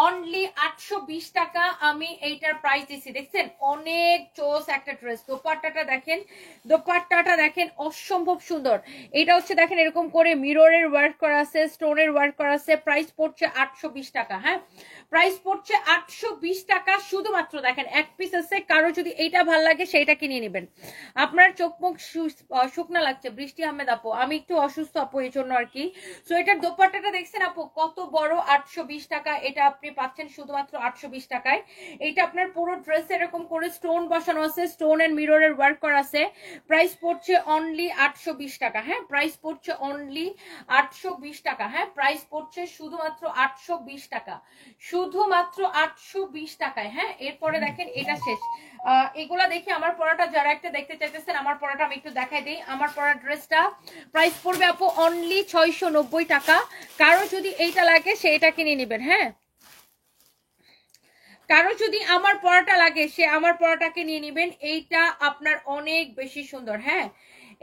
A: Only 820 টাকা আমি এইটার প্রাইস দিছি। দেখছেন অনেক চোস একটা ড্রেস। দোপাট্টাটা দেখেন, দোপাট্টাটা দেখেন অসম্ভব সুন্দর। এটা হচ্ছে দেখেন এরকম করে মিররের ওয়ার্ক করা আছে, স্টোনের ওয়ার্ক করা আছে। প্রাইস পড়ছে 820 টাকা। হ্যাঁ, প্রাইস পড়ছে 820 টাকা শুধুমাত্র। দেখেন এক পিস আছে, কারো যদি এইটা ভাল লাগে সেইটা কিনে নেবেন। আপনার চোখ মুখ শুকনা লাগছে বৃষ্টি আহমেদ আপু, আমি একটু অসুস্থ আপু, এই জন্য আর কি। সো এটার দোপাট্টাটা দেখছেন আপু কত বড়, 820 টাকা। এটা আপনি পাচ্ছেন শুধুমাত্র 820 টাকায়। এটা আপনার পুরো ড্রেস এরকম করে স্টোন বসানো আছে, স্টোন এন্ড মিররের ওয়ার্ক করা আছে। প্রাইস পড়ছে অনলি 820 টাকা। হ্যাঁ, প্রাইস পড়ছে অনলি 820 টাকা। হ্যাঁ, প্রাইস পড়ছে শুধুমাত্র 820 টাকা, শুধুমাত্র 820 টাকায়। হ্যাঁ, এরপরে দেখেন এটা শেষ। এগুলা দেখি আমার পরাটা, যারা একটা দেখতে চাইতেছেন আমার পরাটা আমি একটু দেখাই দিই। আমার পরা ড্রেসটা প্রাইস পড়বে আপু অনলি 690 টাকা। কারো যদি এইটা লাগে সে এটা কিনে নেবেন। হ্যাঁ, কারো যদি আমার পরাটা লাগে সে আমার পরাটাকে নিয়ে নেবেন। এইটা আপনার অনেক বেশি সুন্দর। হ্যাঁ,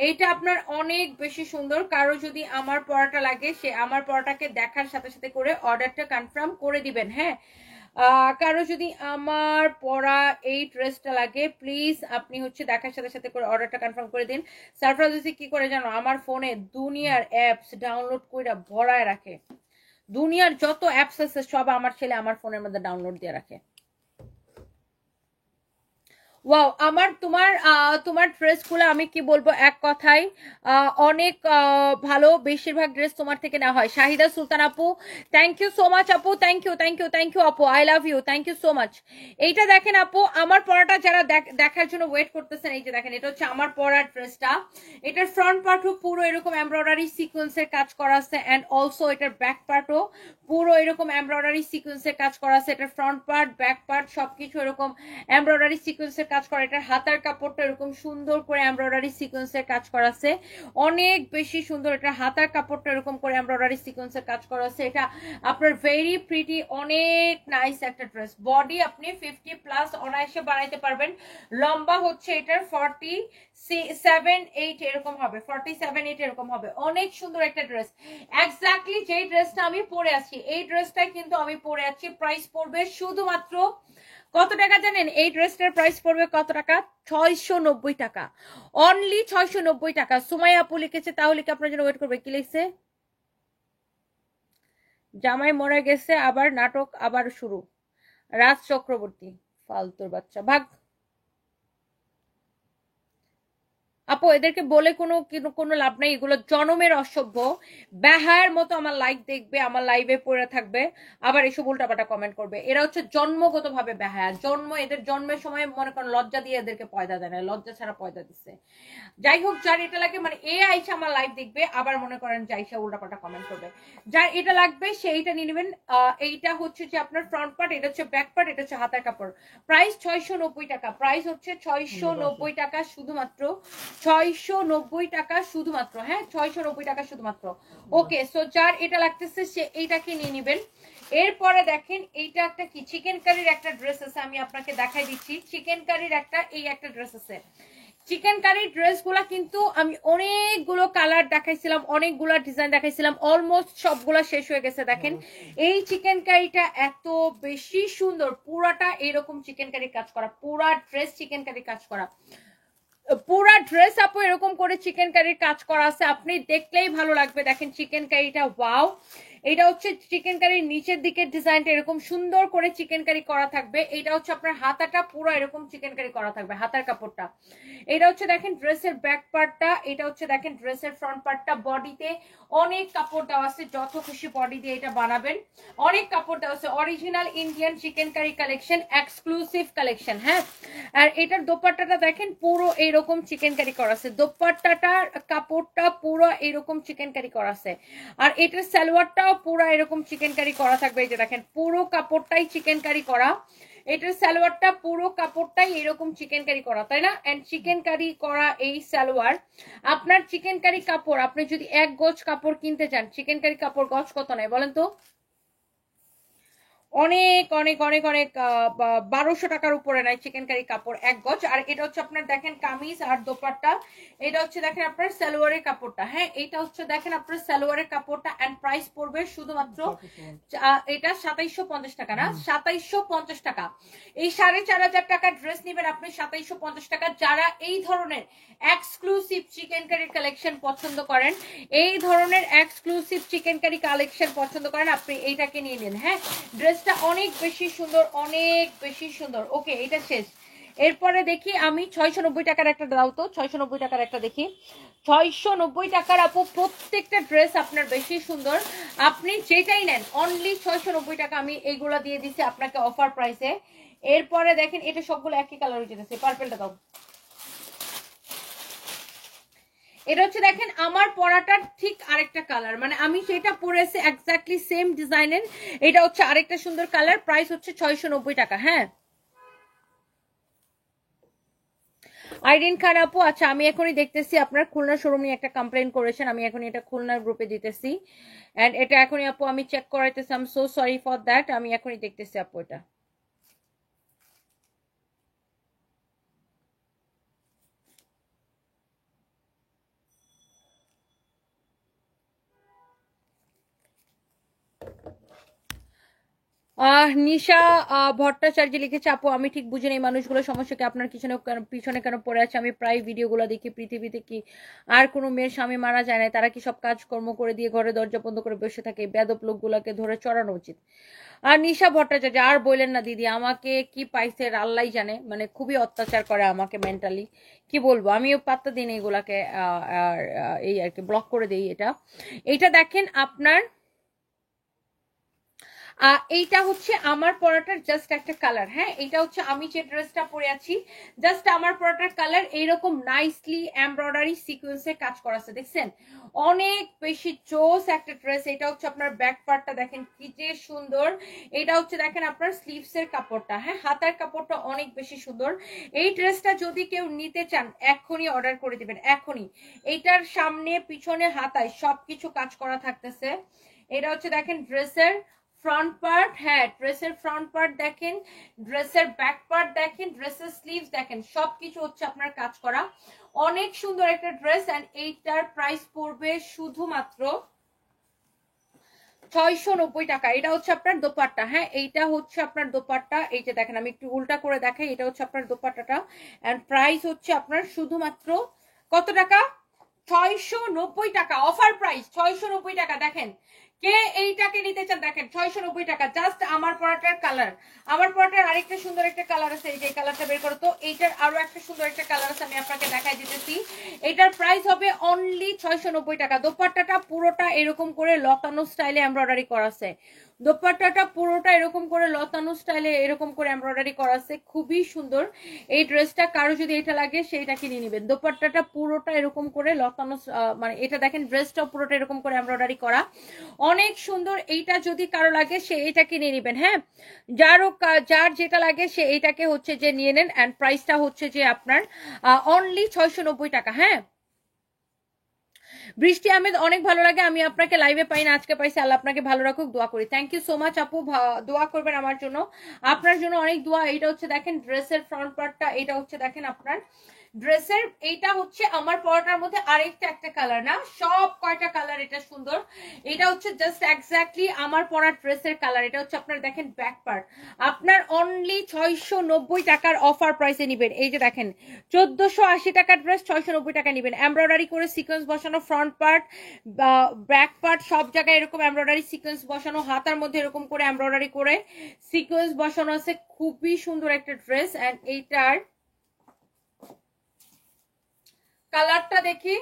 A: এইটা আপনার অনেক বেশি সুন্দর। কারো যদি আমার পরাটা লাগে সে আমার পরাটাকে দেখার সাথে সাথে করে অর্ডারটা কনফার্ম করে দিবেন। হ্যাঁ, কারো যদি আমার পরা এই ড্রেসটা লাগে প্লিজ আপনি হচ্ছে দেখার সাথে সাথে করে অর্ডারটা কনফার্ম করে দিন। সারপ্রাইজ কি করে জানো, আমার ফোনে দুনিয়ার অ্যাপস ডাউনলোড করে ভরায় রাখে, দুনিয়ার যত অ্যাপস আছে সব আমার ছেলে আমার ফোনের মধ্যে ডাউনলোড দিয়ে রাখে। ওয়াও, আমার তোমার ড্রেসগুলো আমি কি বলবো এক কথায় অনেক ভালো, বেশিরভাগ ড্রেস তোমার থেকে নেওয়া হয়। শাহিদা সুলতান আপু, থ্যাংক ইউ সো মাচ আপু, thank you thank you thank you আপু, I love you, thank you so much. এইটা দেখেন আপু, আমার পরাটা যারা দেখার জন্য ওয়েট করতেছেন, এই যে দেখেন এটা হচ্ছে আমার পরার ড্রেসটা। এটার ফ্রন্ট পার্টও পুরো এরকম এমব্রয়ডারি সিকোয়েন্সের কাজ করা আছে, অ্যান্ড অলসো এটার ব্যাক পার্টও পুরো এরকম এমব্রয়ডারি সিকোয়েন্সের কাজ করা আছে। এটার ফ্রন্ট পার্ট ব্যাক পার্ট সবকিছু এরকম এমব্রয়ডারি সিকোয়েন্সের কাজ করা। এটার হাতার কাপড়টা এরকম সুন্দর করে এমব্রয়ডারি সিকোয়েন্সের কাজ করা আছে, অনেক বেশি সুন্দর। এটার হাতার কাপড়টা এরকম করে এমব্রয়ডারি সিকোয়েন্সের কাজ করা আছে। এটা আপনার ভেরি প্রিটি, অনেক নাইস একটা ড্রেস। বডি আপনি 50+ অনায়াসে বানাইতে পারবেন। লম্বা হচ্ছে এটার 47-8 এরকম হবে, 47-8 এরকম হবে। অনেক সুন্দর একটা ড্রেস, এক্স্যাক্টলি যেই ড্রেসটা আমি পরে আছি এই ড্রেসটাই কিন্তু আমি পরে আছি। প্রাইস পড়বে শুধুমাত্র কত টাকা জানেন? এই ড্রেসটার প্রাইস পড়বে কত টাকা? 690 টাকা, অনলি 690 টাকা। সুমাইয়া আপু লিখেছে, তাহলে কি আপনার জন্য ওয়েট করবে? কি লিখছে? জামাই মরে গেছে আবার নাটক আবার শুরু, রাজ চক্রবর্তী, ফালতুর বাচ্চা, ভাগ। আপু এদেরকে বলে কোনো লাভ নাই, এগুলো জনমের অসভ্য, বেহায়ের মতো আমার লাইভ দেখবে, আমার লাইভে পড়ে থাকবে, আবার এসব উল্টাপাল্টা কমেন্ট করবে। এরা হচ্ছে জন্মগত ভাবে বেহায়া, এদের জন্মের সময় মনে করেন লজ্জা দিয়ে এদেরকে পয়দা দেয় না, লজ্জা ছাড়া পয়দা দিচ্ছে। যাই হোক, যার এটা লাগে মানে এ আইসা আমার লাইভ দেখবে, আবার মনে করেন যাইসা উল্টাপাল্টা কমেন্ট করবে। যার এটা লাগবে সে এইটা নিয়ে নেবেন। এইটা হচ্ছে যে আপনার ফ্রন্ট পার্ট, এটা হচ্ছে ব্যাক পার্ট, এটা হচ্ছে হাতার কাপড়। প্রাইস 690 টাকা, প্রাইস হচ্ছে 690 টাকা শুধুমাত্র, 690 টাকা শুধুমাত্র, হ্যাঁ 690 টাকা শুধুমাত্র। ওকে, সো যার এটা লাগতেছে সে এইটাকে নিয়ে নেবেন। এরপরে দেখেন এইটা একটা কি, চিকেন কারির একটা ড্রেস আছে, আমি আপনাকে দেখাই দিচ্ছি। চিকেন কারির একটা ড্রেস আছে। চিকেন কারি ড্রেসগুলা কিন্তু আমি অনেকগুলো কালার দেখাইছিলাম, অনেকগুলো ডিজাইন দেখাইছিলাম, অলমোস্ট সবগুলা শেষ হয়ে গেছে। দেখেন এই চিকেন কারিটা এত বেশি সুন্দর, পুরাটা এরকম চিকেন কারি কাজ করা, পুরা ড্রেস চিকেন কারি কাজ করা, পুরা ড্রেস আপু এরকম করে চিকেন কারির কাজ করা আছে, আপনি দেখলেই ভালো লাগবে। দেখেন চিকেন কারিটা, ওয়াও। এটা হচ্ছে চিকেন কারির নিচের দিকের ডিজাইনটা এরকম সুন্দর করে চিকেন কারি করা থাকবে। এটা হচ্ছে আপনার হাতাটা পুরো এরকম চিকেন কারি করা থাকবে, হাতার কাপড়টা। এটা হচ্ছে দেখেন ড্রেসের ব্যাক পার্টটা, এটা হচ্ছে দেখেন ড্রেসের ফ্রন্ট পার্টটা। বডিতে অনেক কাপড় দেওয়া আছে, যত খুশি বডি দিয়ে এটা বানাবেন, অনেক কাপড় দেওয়া আছে। Original Indian chicken curry collection, exclusive collection, হ্যাঁ। আর এটার দোপাট্টাটা দেখেন পুরো এইরকম চিকেন কারি করা আছে, দোপাট্টাটার কাপড়টা পুরো এইরকম চিকেন কারি করা আছে। আর এটার সালোয়ারটাও পুরো এরকম চিকেন কারি করা থাকবে। এই যে দেখেন পুরো কাপড়টাই চিকেন কারি করা, এটার সালোয়ারটা পুরো কাপড়টাই এরকম চিকেন কারি করা, তাই না? এন্ড চিকেন কারি করা এই সালোয়ার, আপনার চিকেন কারি কাপড় আপনি যদি 1 গজ কাপড় কিনতে চান, চিকেন কারি কাপড় গজ কত নেয় বলেন তো? অনেক অনেক অনেক অনেক 1200 টাকার উপরে নাই চিকেন কারি কাপড় 1 গজ। আর এটা হচ্ছে আপনার দেখেন কামিজ আর দোপাট্টা, এটা হচ্ছে দেখেন আপনার সালোয়ারের কাপড়টা, হ্যাঁ এটা হচ্ছে দেখেন আপনার সালোয়ারের কাপড়টা। এন্ড প্রাইস পড়বে শুধুমাত্র এটা 2750 টাকা, না 2750 টাকা। এই 4500 টাকা ড্রেস নেবেন আপনি 2750 টাকা। যারা এই ধরনের এক্সক্লুসিভ চিকেন কারি কালেকশন পছন্দ করেন, এই ধরনের এক্সক্লুসিভ চিকেন কারি কালেকশন পছন্দ করেন, আপনি এইটাকে নিয়ে নিন। হ্যাঁ, ড্রেসটা অনেক বেশি সুন্দর, অনেক বেশি সুন্দর। ওকে, এটা শেষ। এরপরে দেখি আমি 690 টাকার একটা দাও তো, 690 টাকার একটা দেখি। 690 টাকার আপু প্রত্যেকটা ড্রেস আপনার বেশি সুন্দর, আপনি যেটাই নেন অনলি 690 টাকা আমি এইগুলা দিয়ে দিচ্ছি আপনাকে অফার প্রাইসে। এরপরে দেখেন এটা সবগুলো একই কালার যেতেছে, পার্পলটা দাও। এটা হচ্ছে দেখেন আমার পরাটার ঠিক আরেকটা কালার, মানে আমি সেটা পরেছি এক্স্যাক্টলি সেম ডিজাইনের, এটা হচ্ছে আরেকটা সুন্দর কালার। প্রাইস হচ্ছে 690 টাকা। হ্যাঁ, আইরিন খান আপু, আচ্ছা আমি এখনই দেখতেছি আপনার খুলনা শোরুম নিয়ে একটা কমপ্লেন করেছেন, আমি এখনই এটা খুলনার গ্রুপে দিতেছি। এন্ড এটা এখনই আপু আমি চেক করাইতেছি, I am so sorry for that, আমি এখনই দেখতেছি আপু এটা। নিশা ভট্টাচার্য লিখেছে, আপু আমি ঠিক বুঝি না এই মানুষগুলোর সমস্যা কি, আপনার পিছনে পিছনে কেন পড়ে আছে? আমি প্রায় ভিডিওগুলো দেখি, পৃথিবীতে কি আর কোনো মেয়ের স্বামী মারা যায় না? তারা কি সব কাজকর্ম করে দিয়ে ঘরে দরজা বন্ধ করে বসে থাকে? বেদব লোকগুলোকে ধরে চড়ানো উচিত। আর নিশা ভট্টাচার্য, আর বললেন না দিদি, আমাকে কি পাইছে আল্লাহ জানে, মানে খুবই অত্যাচার করে আমাকে মেন্টালি। কি বলবো, আমিও পাত্তা দিই না এগুলাকে, আর এই আর কি ব্লক করে দিই। এইটা দেখেন আপনার, এইটা হচ্ছে আমার পরাটার জাস্ট একটা কালার। হ্যাঁ, এটা হচ্ছে আমি যে ড্রেসটা পরে আছি, জাস্ট আমার পরাটার কালার। এইরকম নাইসলি এমব্রয়ডারি সিকোয়েন্সে কাজ করা আছে, দেখছেন? অনেক বেশি জোস একটা ড্রেস। এটা হচ্ছে আপনার ব্যাক পার্টটা দেখেন কি যে সুন্দর। এটা হচ্ছে দেখেন আপনার স্লিভস এর কাপড়টা, হ্যাঁ হাতার কাপড়টা অনেক বেশি সুন্দর। এই ড্রেসটা যদি কেউ নিতে চান এখনই অর্ডার করে দিবেন, এখনই। এইটার সামনে পিছনে হাতায় সবকিছু কাজ করা থাকতেছে। এটা হচ্ছে দেখেন ড্রেসের ফ্রন্ট পার্ট, হ্যাঁ ড্রেসের ফ্রন্ট পার্ট দেখেন, ড্রেসের ব্যাক পার্ট দেখেন, ড্রেসের স্লিভস দেখেন, সবকিছু হচ্ছে আপনার কাজ করা। অনেক সুন্দর একটা ড্রেস। এন্ড এইটার প্রাইস পড়বে শুধুমাত্র 690 টাকা। এটা হচ্ছে আপনার দোপাট্টা, হ্যাঁ এইটা হচ্ছে আপনার দোপাট্টা। এই যে দেখেন আমি একটু উল্টা করে দেখাই, এটা হচ্ছে আপনার দোপাট্টাটা। এন্ড প্রাইস হচ্ছে আপনার শুধুমাত্র কত টাকা? 690 টাকা, অফার প্রাইস 690 টাকা। দেখেন কে এইটাকে নিতে চান, দেখেন 690 টাকা। জাস্ট আমার পরাটার কালার, আমার পরাটার আরেকটা সুন্দর একটা কালার আছে, এই যে কালারটা বের করো তো। এইটার আরো একটা সুন্দর একটা কালার আছে, আমি আপনাকে দেখাই দিতেছি। এটার প্রাইস হবে অনলি 690 টাকা। দোপাট্টাটা পুরোটা এরকম করে লতানো স্টাইলে এমব্রয়ডারি করা আছে। দোপাট্টাটা পুরোটা এরকম করে লতানো স্টাইলে এরকম করে এমব্রয়ডারি করা আছে, খুবই সুন্দর। এই ড্রেসটা কারো যদি এটা লাগে সেইটা কিনে নেবেন। দোপাট্টাটা পুরোটা এরকম করে লতানো, মানে এটা দেখেন ড্রেসটা পুরোটা এরকম করে এমব্রয়ডারি করা, অনেক সুন্দর। এইটা যদি কারো লাগে সে এটা কিনে নেবেন, হ্যাঁ যার যেটা লাগে সে এইটাকে হচ্ছে যে নিয়ে নেন। এন্ড প্রাইসটা হচ্ছে যে আপনার অনলি 690 টাকা। হ্যাঁ, বৃষ্টি আহমেদ, অনেক ভালো লাগে, আমি আপনাকে লাইভে পাই না, আজকে পাইছি, আল্লাহ আপনাকে ভালো রাখুক, দোয়া করি। থ্যাংক ইউ সো মাচ আপু, দোয়া করবেন আমার জন্য, আপনার জন্য অনেক দোয়া। এটা হচ্ছে দেখেন ড্রেসের ফ্রন্ট পার্টটা, এটা হচ্ছে দেখেন আপনার ড্রেসের, এইটা হচ্ছে আমার পরাটার মধ্যে আরেকটা একটা কালার, না সব কয়টা কালার, এটা সুন্দর। এটা হচ্ছে জাস্ট এক্স্যাক্টলি আমার পরার ড্রেসের কালার। এটা হচ্ছে আপনার দেখেন ব্যাক পার্ট, আপনার অনলি 690 টাকার অফার প্রাইসে নিবেন। এই যে দেখেন 1480 টাকার ড্রেস 690 টাকা নিবেন। এমব্রয়ডারি করে সিকোয়েন্স বসানো, ফ্রন্ট পার্ট ব্যাক পার্ট সব জায়গায় এরকম এমব্রয়ডারি সিকোয়েন্স বসানো, হাতার মধ্যে এরকম করে এমব্রয়ডারি করে সিকোয়েন্স বসানো আছে, খুবই সুন্দর একটা ড্রেস। এন্ড এইটার কালারটা দেখি,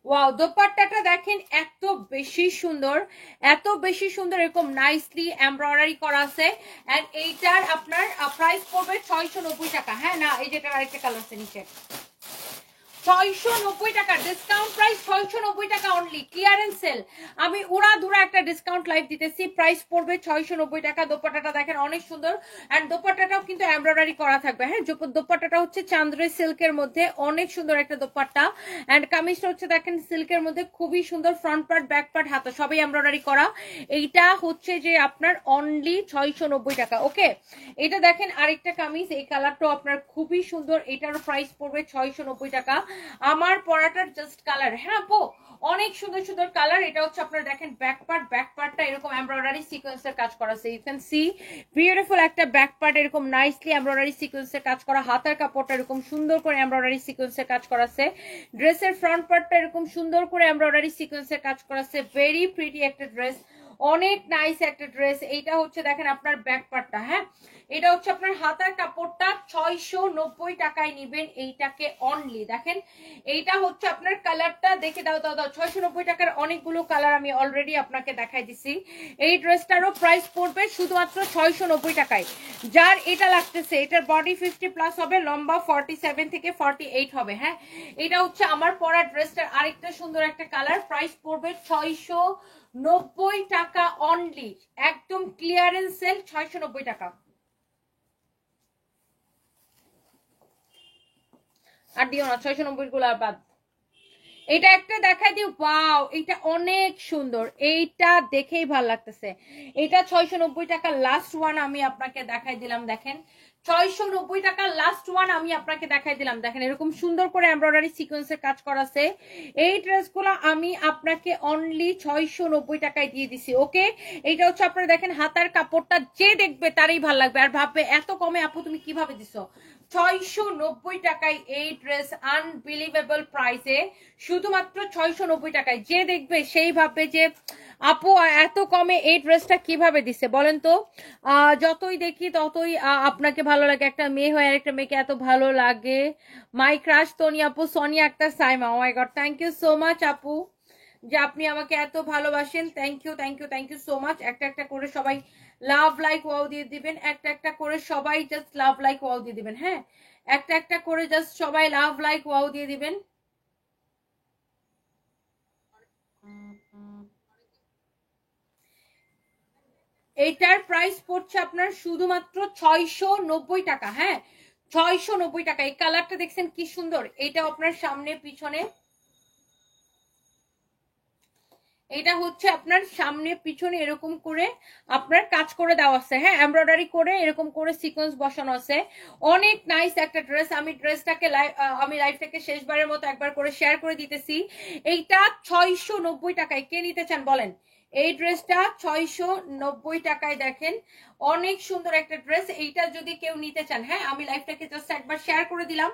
A: ওয়াও, দোপাট্টাটা দেখেন এত বেশি সুন্দর, এত বেশি সুন্দর, এরকম নাইসলি এমব্রয়ডারি করা আছে। এন্ড এইটার আপনার প্রাইস পড়বে 690 টাকা। হ্যাঁ না, এই যেটা আরেকটা কালার আছে নিচে, 690 টাকা ডিসকাউন্ট প্রাইস, 690 টাকা অনলি, ক্লিয়ারেন্স সেল। আমি উড়াধুরা একটা ডিসকাউন্ট লাইভ দিতেছি, প্রাইস পড়বে 690 টাকা। দোপাট্টাটা দেখেন অনেক সুন্দর, এন্ড দোপাট্টাটাও কিন্তু এমব্রয়ডারি করা থাকবে। হ্যাঁ, দোপাট্টাটা হচ্ছে চান্দ্রের সিল্কের মধ্যে, অনেক সুন্দর একটা দোপাট্টা। এন্ড কামিজটা হচ্ছে দেখেন সিল্কের মধ্যে, খুবই সুন্দর, ফ্রন্ট পার্ট ব্যাক পার্ট হাতা সবই এমব্রয়ডারি করা। এইটা হচ্ছে যে আপনার অনলি 690 টাকা। ওকে, এটা দেখেন আরেকটা কামিজ, এই কালারটাও আপনার খুবই সুন্দর, এটার প্রাইস পড়বে 690 টাকা। আমার পরাটার জাস্ট কালার, হ্যাঁ আপু অনেক সুন্দর সুন্দর কালার। এটা হচ্ছে আপনার দেখেন ব্যাক পার্ট, ব্যাক পার্টটা এরকম এমব্রয়ডারি সিকোয়েন্সের কাজ করা আছে, ইউ ক্যান সি বিউটিফুল একটা ব্যাক পার্ট, এরকম নাইসলি এমব্রয়ডারি সিকোয়েন্সের কাজ করা, হাতার কাপড়টা এরকম সুন্দর করে এমব্রয়ডারি সিকোয়েন্সের কাজ করা আছে, ড্রেসের ফ্রন্ট পার্টটা এরকম সুন্দর করে এমব্রয়ডারি সিকোয়েন্সের কাজ করা আছে, ভেরি প্রিটি একটা ড্রেস, অনেক নাইস একটা ড্রেস। এইটা হচ্ছে দেখেন আপনার ব্যাক পার্টটা, হ্যাঁ এটা হচ্ছে আপনার হাতার কাপড়টা, 690 টাকায় নিবেন এইটাকে অনলি। দেখেন এইটা হচ্ছে আপনার কালারটা, দেখে দাও দাও দাও, 690 টাকার অনেকগুলো কালার আমি অলরেডি আপনাকে দেখাই দিছি। এই ড্রেসটারও প্রাইস পড়বে শুধুমাত্র 690 টাকায়। যার এটা লাগতেছে, এটার বডি 50 প্লাস হবে, লম্বা 47 থেকে 48 হবে। হ্যাঁ, এটা হচ্ছে আমার পরা ড্রেসটার আরেকটা সুন্দর একটা কালার, প্রাইস পড়বে 690 টাকা অনলি, একদম ক্লিয়ারেন্স সেল, 690 টাকা। আর দিও না, 690 গুলো আর বাদ। এটা একটা দেখাই দিও, ওয়াও এটা অনেক সুন্দর, এইটা দেখেই ভালো লাগতেছে। এটা 690 টাকা, লাস্ট ওয়ান আমি আপনাকে দেখাই দিলাম। দেখেন 690 টাকা লাস্ট ওয়ান আমি আপনাকে দেখাই দিলাম। দেখেন এরকম সুন্দর করে এমব্রয়ডারি সিকোয়েন্সের কাজ করা আছে। এই ড্রেসগুলো আমি আপনাকে অনলি 690 টাকায় দিয়ে দিছি। ওকে, এইটা হচ্ছে আপনারা দেখেন হাতার কাপড়টা যে দেখবে তারই ভালো লাগবে আর ভাববে এত কমে আপু তুমি কিভাবে দিছো। 690 টাকায় এই ড্রেস, আনবিলিভেবল প্রাইসে, শুধুমাত্র 690 টাকায়। যে দেখবে সেই ভাববে যে আপু এত কমে এই ড্রেসটা কিভাবে দিছে বলেন তো। যতই দেখি ততই আপনাকে ভালো লাগে। একটা মেয়ে হয়ে আরেকটা মেয়েকে এত ভালো লাগে। মাই ক্রাশ তনি আপু, Sonia Akter Saima. Oh my god, thank you so much আপু যে আপনি আমাকে এত ভালোবাসেন। Thank you thank you thank you so much. একটা একটা করে সবাই লাভ লাইক ওয়াও দিয়ে দিবেন। একটা একটা করে সবাই জাস্ট লাভ লাইক ওয়াও দিয়ে দিবেন। হ্যাঁ, একটা একটা করে জাস্ট সবাই লাভ লাইক ওয়াও দিয়ে দিবেন। এইটার প্রাইস পড়ছে আপনার শুধুমাত্র 690 টাকা। হ্যাঁ, 690 টাকা। এই কালারটা দেখছেন কি সুন্দর। এটা আপনার সামনে পিছনে, এটা হচ্ছে আপনার সামনে পিছনে এরকম করে আপনার কাজ করে দেওয়া আছে। হ্যাঁ, এমব্রয়ডারি করে এরকম করে সিকোয়েন্স বসানো আছে। অনেক নাইস একটা ড্রেস। আমি ড্রেসটাকে আমি লাইফটাকে শেষবারের মতো একবার করে শেয়ার করে দিতেছি। এইটা 690 টাকায় কে নিতে চান বলেন। এই ড্রেসটা 690 টাকায়। দেখেন অনেক সুন্দর একটা ড্রেস। এইটা যদি কেউ নিতে চান, হ্যাঁ আমি লাইফটাকে জাস্ট একবার শেয়ার করে দিলাম।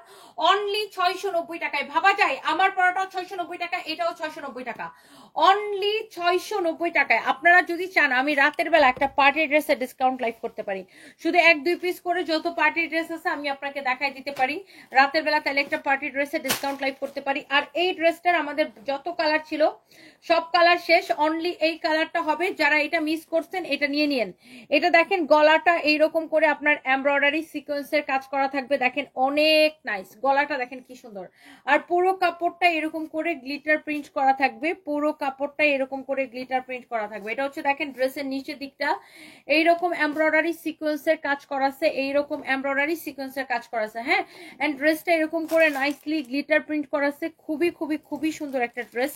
A: অনলি 690 টাকায়। ভাবা যায় আমার পরাটাও 690 টাকা, এটাও 690 টাকা। অনলি 690 টাকায়। আপনারা যদি চান আমি রাতের বেলা একটা পার্টি ড্রেসের ডিসকাউন্ট লাইভ করতে পারি। শুধু 1-2 পিস করে যত পার্টি ড্রেস আছে আমি আপনাকে দেখাই দিতে পারি রাতের বেলা, তাহলে একটা পার্টি ড্রেসের ডিসকাউন্ট লাইভ করতে পারি। আর এই ড্রেসটার আমাদের যত কালার ছিল সব কালার শেষ। অনলি এই কালারটা হবে। যারা এটা মিস করছেন এটা নিয়ে নিন। এটা দেখেন গলাটা এইরকম করে আপনার এমব্রয়ডারি সিকোয়েন্সের কাজ করা থাকবে। দেখেন অনেক নাইস গলাটা, দেখেন কি সুন্দর। আর পুরো কাপড়টা এরকম করে গ্লিটার প্রিন্ট করা থাকবে। পুরো কাপড়টা এরকম করে গ্লিটার প্রিন্ট করা থাকবে। এটা হচ্ছে দেখেন ড্রেসের নিচের দিকটা এইরকম এমব্রয়ডারি সিকোয়েন্সের কাজ করা আছে। এইরকম এমব্রয়ডারি সিকোয়েন্সের কাজ করা আছে। হ্যাঁ, এন্ড ড্রেসটা এরকম করে নাইসলি গ্লিটার প্রিন্ট করা আছে। খুবই খুবই খুবই সুন্দর একটা ড্রেস।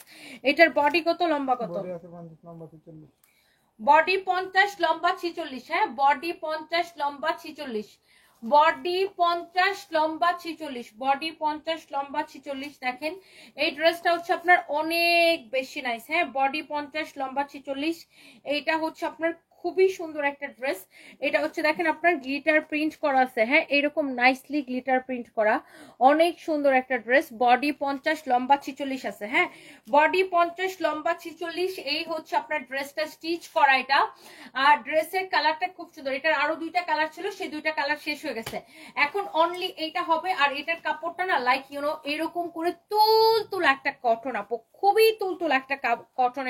A: এটার বডি কত, লম্বা কত? বডি 50, লম্বা 46। হ্যাঁ, বডি 50, লম্বা 46। বডি 50, লম্বা 46। বডি 50, লম্বা 46। দেখেন এই ড্রেসটা হচ্ছে আপনার অনেক বেশি নাইস। হ্যাঁ, বডি 50, লম্বা 46। এইটা হচ্ছে আপনার খুবই সুন্দর একটা ড্রেস। এটা হচ্ছে দেখেন আপনার গ্লিটার প্রিন্ট করা আছে। হ্যাঁ, এরকম নাইসলি গ্লিটার প্রিন্ট করা অনেক সুন্দর একটা ড্রেস। বডি 50, লম্বা 46 আছে। হ্যাঁ, বডি 50, লম্বা 46। এই হচ্ছে আপনার ড্রেসটা স্টিচ করা। এটা আর ড্রেসের কালারটা খুব সুন্দর। এটার আরো 2টা কালার ছিল, সেই 2টা কালার শেষ হয়ে গেছে। এখন অনলি এইটা হবে। আর এটার কাপড়টা না লাইক এরকম করে তুল একটা কটন আপু, খুবই তুল একটা কটন।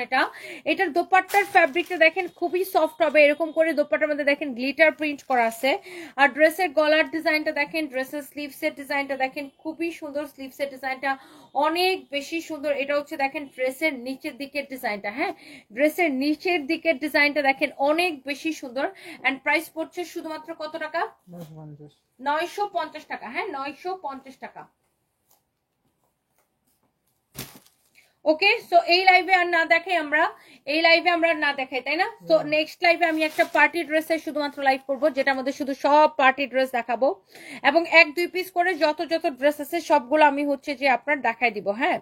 A: এটার দোপাট্টার ফ্যাব্রিকটা দেখেন খুবই সফট হবে। এরকম করে দোপাট্টার মধ্যে দেখেন গ্লিটার প্রিন্ট করা আছে। আর ড্রেসের গলার ডিজাইনটা দেখেন, ড্রেসের স্লিভসের ডিজাইনটা দেখেন খুবই সুন্দর। স্লিভসের ডিজাইনটা অনেক বেশি সুন্দর। এটা হচ্ছে দেখেন ড্রেসের নিচের দিকের ডিজাইনটা। হ্যাঁ, ড্রেসের নিচের দিকের ডিজাইনটা দেখেন অনেক বেশি সুন্দর। এন্ড প্রাইস পড়ছে শুধুমাত্র কত টাকা? 950 টাকা। হ্যাঁ, 950 টাকা। ওকে, সো এই লাইভে আর না দেখাই আমরা, এই লাইভে আমরা না দেখাই, তাই না? তো নেক্সট লাইভে আমি একটা পার্টি ড্রেসের শুধুমাত্র লাইভ করবো, যেটার মধ্যে শুধু সব পার্টি ড্রেস দেখাবো এবং 1-2 পিস করে যত যত ড্রেস আছে সবগুলো আমি হচ্ছে যে আপনার দেখাই দিব। হ্যাঁ,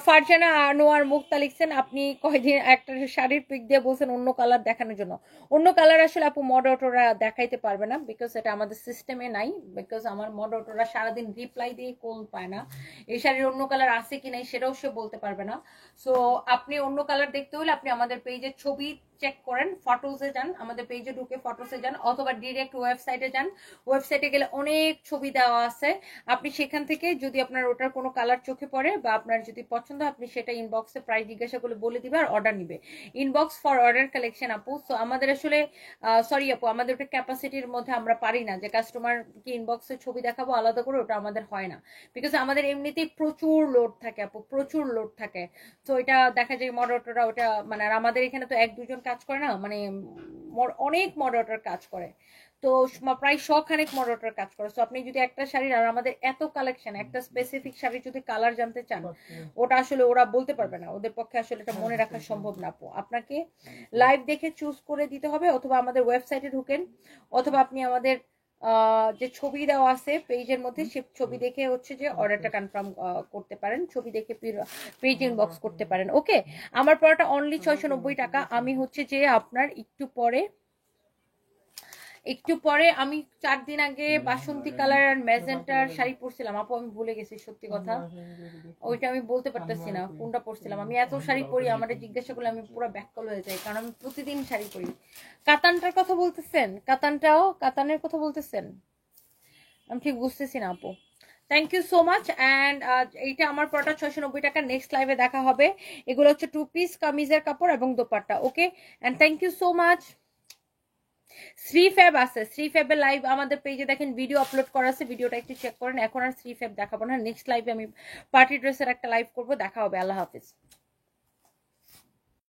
A: ফারজানা আনোয়ার মুক্তা লিখছেন আপনি কয়দিন একটা শাড়ির পিক দিয়ে বলছেন অন্য কালার দেখানোর জন্য। অন্য কালার আসলে আপু মডারেটররা দেখাইতে পারবে না, বিকজ এটা আমাদের সিস্টেমে নাই। বিকজ আমার মডারেটররা সারাদিন রিপ্লাই দিয়ে কোল পায় না। এই শাড়ির অন্য কালার আছে কি নাই সেটাও সে বলতে পারবে না। সো আপনি অন্য কালার দেখতে হলে আপনি আমাদের পেজের ছবি চেক করেন, ফটোসে যান, আমাদের পেজে ঢুকে ফটোসে যান, অথবা ডিরেক্ট ওয়েবসাইটে যান। ওয়েবসাইটে গেলে অনেক ছবি দেওয়া আছে। আপনি সেখান থেকে যদি আপনার ওটার কোনো কালার চোখে পড়ে বা আপনার যদি পছন্দ আপনি সেটা ইনবক্সে প্রাইস জিজ্ঞাসা করে বলে দিবে আর অর্ডার নিবে। ইনবক্স ফর অর্ডার কালেকশন আপু। সো আমাদের আসলে সরি আপু, আমাদের ওটা ক্যাপাসিটির মধ্যে আমরা পারি না যে কাস্টমারকে ইনবক্সে ছবি দেখাবো আলাদা করে, ওটা আমাদের হয় না। বিকজ আমাদের এমনিতেই প্রচুর লোড থাকে আপু, প্রচুর লোড থাকে। তো এটা দেখা যায় মডারেটররা ওটা মানে, আর আমাদের এখানে তো 1-2 জন কাজ করে না, মানে অনেক মডারেটর কাজ করে, তো প্রায় 100 খানেক মডারেটর কাজ করে। তো আপনি যদি একটা শাড়ির, আর আমাদের এত কালেকশন, একটা স্পেসিফিক শাড়ি যদি কালার জানতে চান, ওটা আসলে ওরা বলতে পারবে না, ওদের পক্ষে আসলে এটা মনে রাখা সম্ভব না আপু। আপনাকে লাইভ দেখে চুজ করে দিতে হবে, অথবা আমাদের ওয়েবসাইটে ঢুকেন, অথবা আপনি আমাদের যে ছবি দেওয়া আছে পেজের মধ্যে, সে ছবি দেখে হচ্ছে যে অর্ডারটা কনফার্ম করতে পারেন, ছবি দেখে পেজ ইনবক্স করতে পারেন। ওকে, আমার পড়াটা অনলি 690 টাকা। আমি হচ্ছে যে আপনার একটু পরে আমি 4 দিন আগে বাসন্তী কালার আর ম্যাজেন্টার শাড়ি পরছিলাম আপু, আমি ভুলে গেছি সত্যি কথা, ওইটা আমি বলতে পারতেছি না কোনটা পরছিলাম। আমি এত শাড়ি পরি, আমার জিজ্ঞাসা করলে আমি পুরো ব্যাককল হয়ে যাই, কারণ আমি প্রতিদিন শাড়ি পরি। কাতানটার কথা বলতেছেন? কাতানের কথা বলতেছেন? আমি ঠিক বুঝতেছি না আপু। Thank you so much. And এইটা আমার পড়াটা 690 টাকা। নেক্সট লাইভে দেখা হবে। এগুলো হচ্ছে 2 পিস কামিজের কাপড় এবং দোপাট্টা। Okay, and thank you so much. Shree Fab আছে, শ্রী ফ্যাবের লাইভ আমাদের পেজে দেখেন, ভিডিও আপলোড করা আছে, ভিডিওটা একটু চেক করেন। এখন আর শ্রী ফ্যাব দেখাবো না, নেক্সট লাইভে আমি পার্টি ড্রেসের একটা লাইভ করবো। দেখা হবে, আল্লাহ হাফিজ।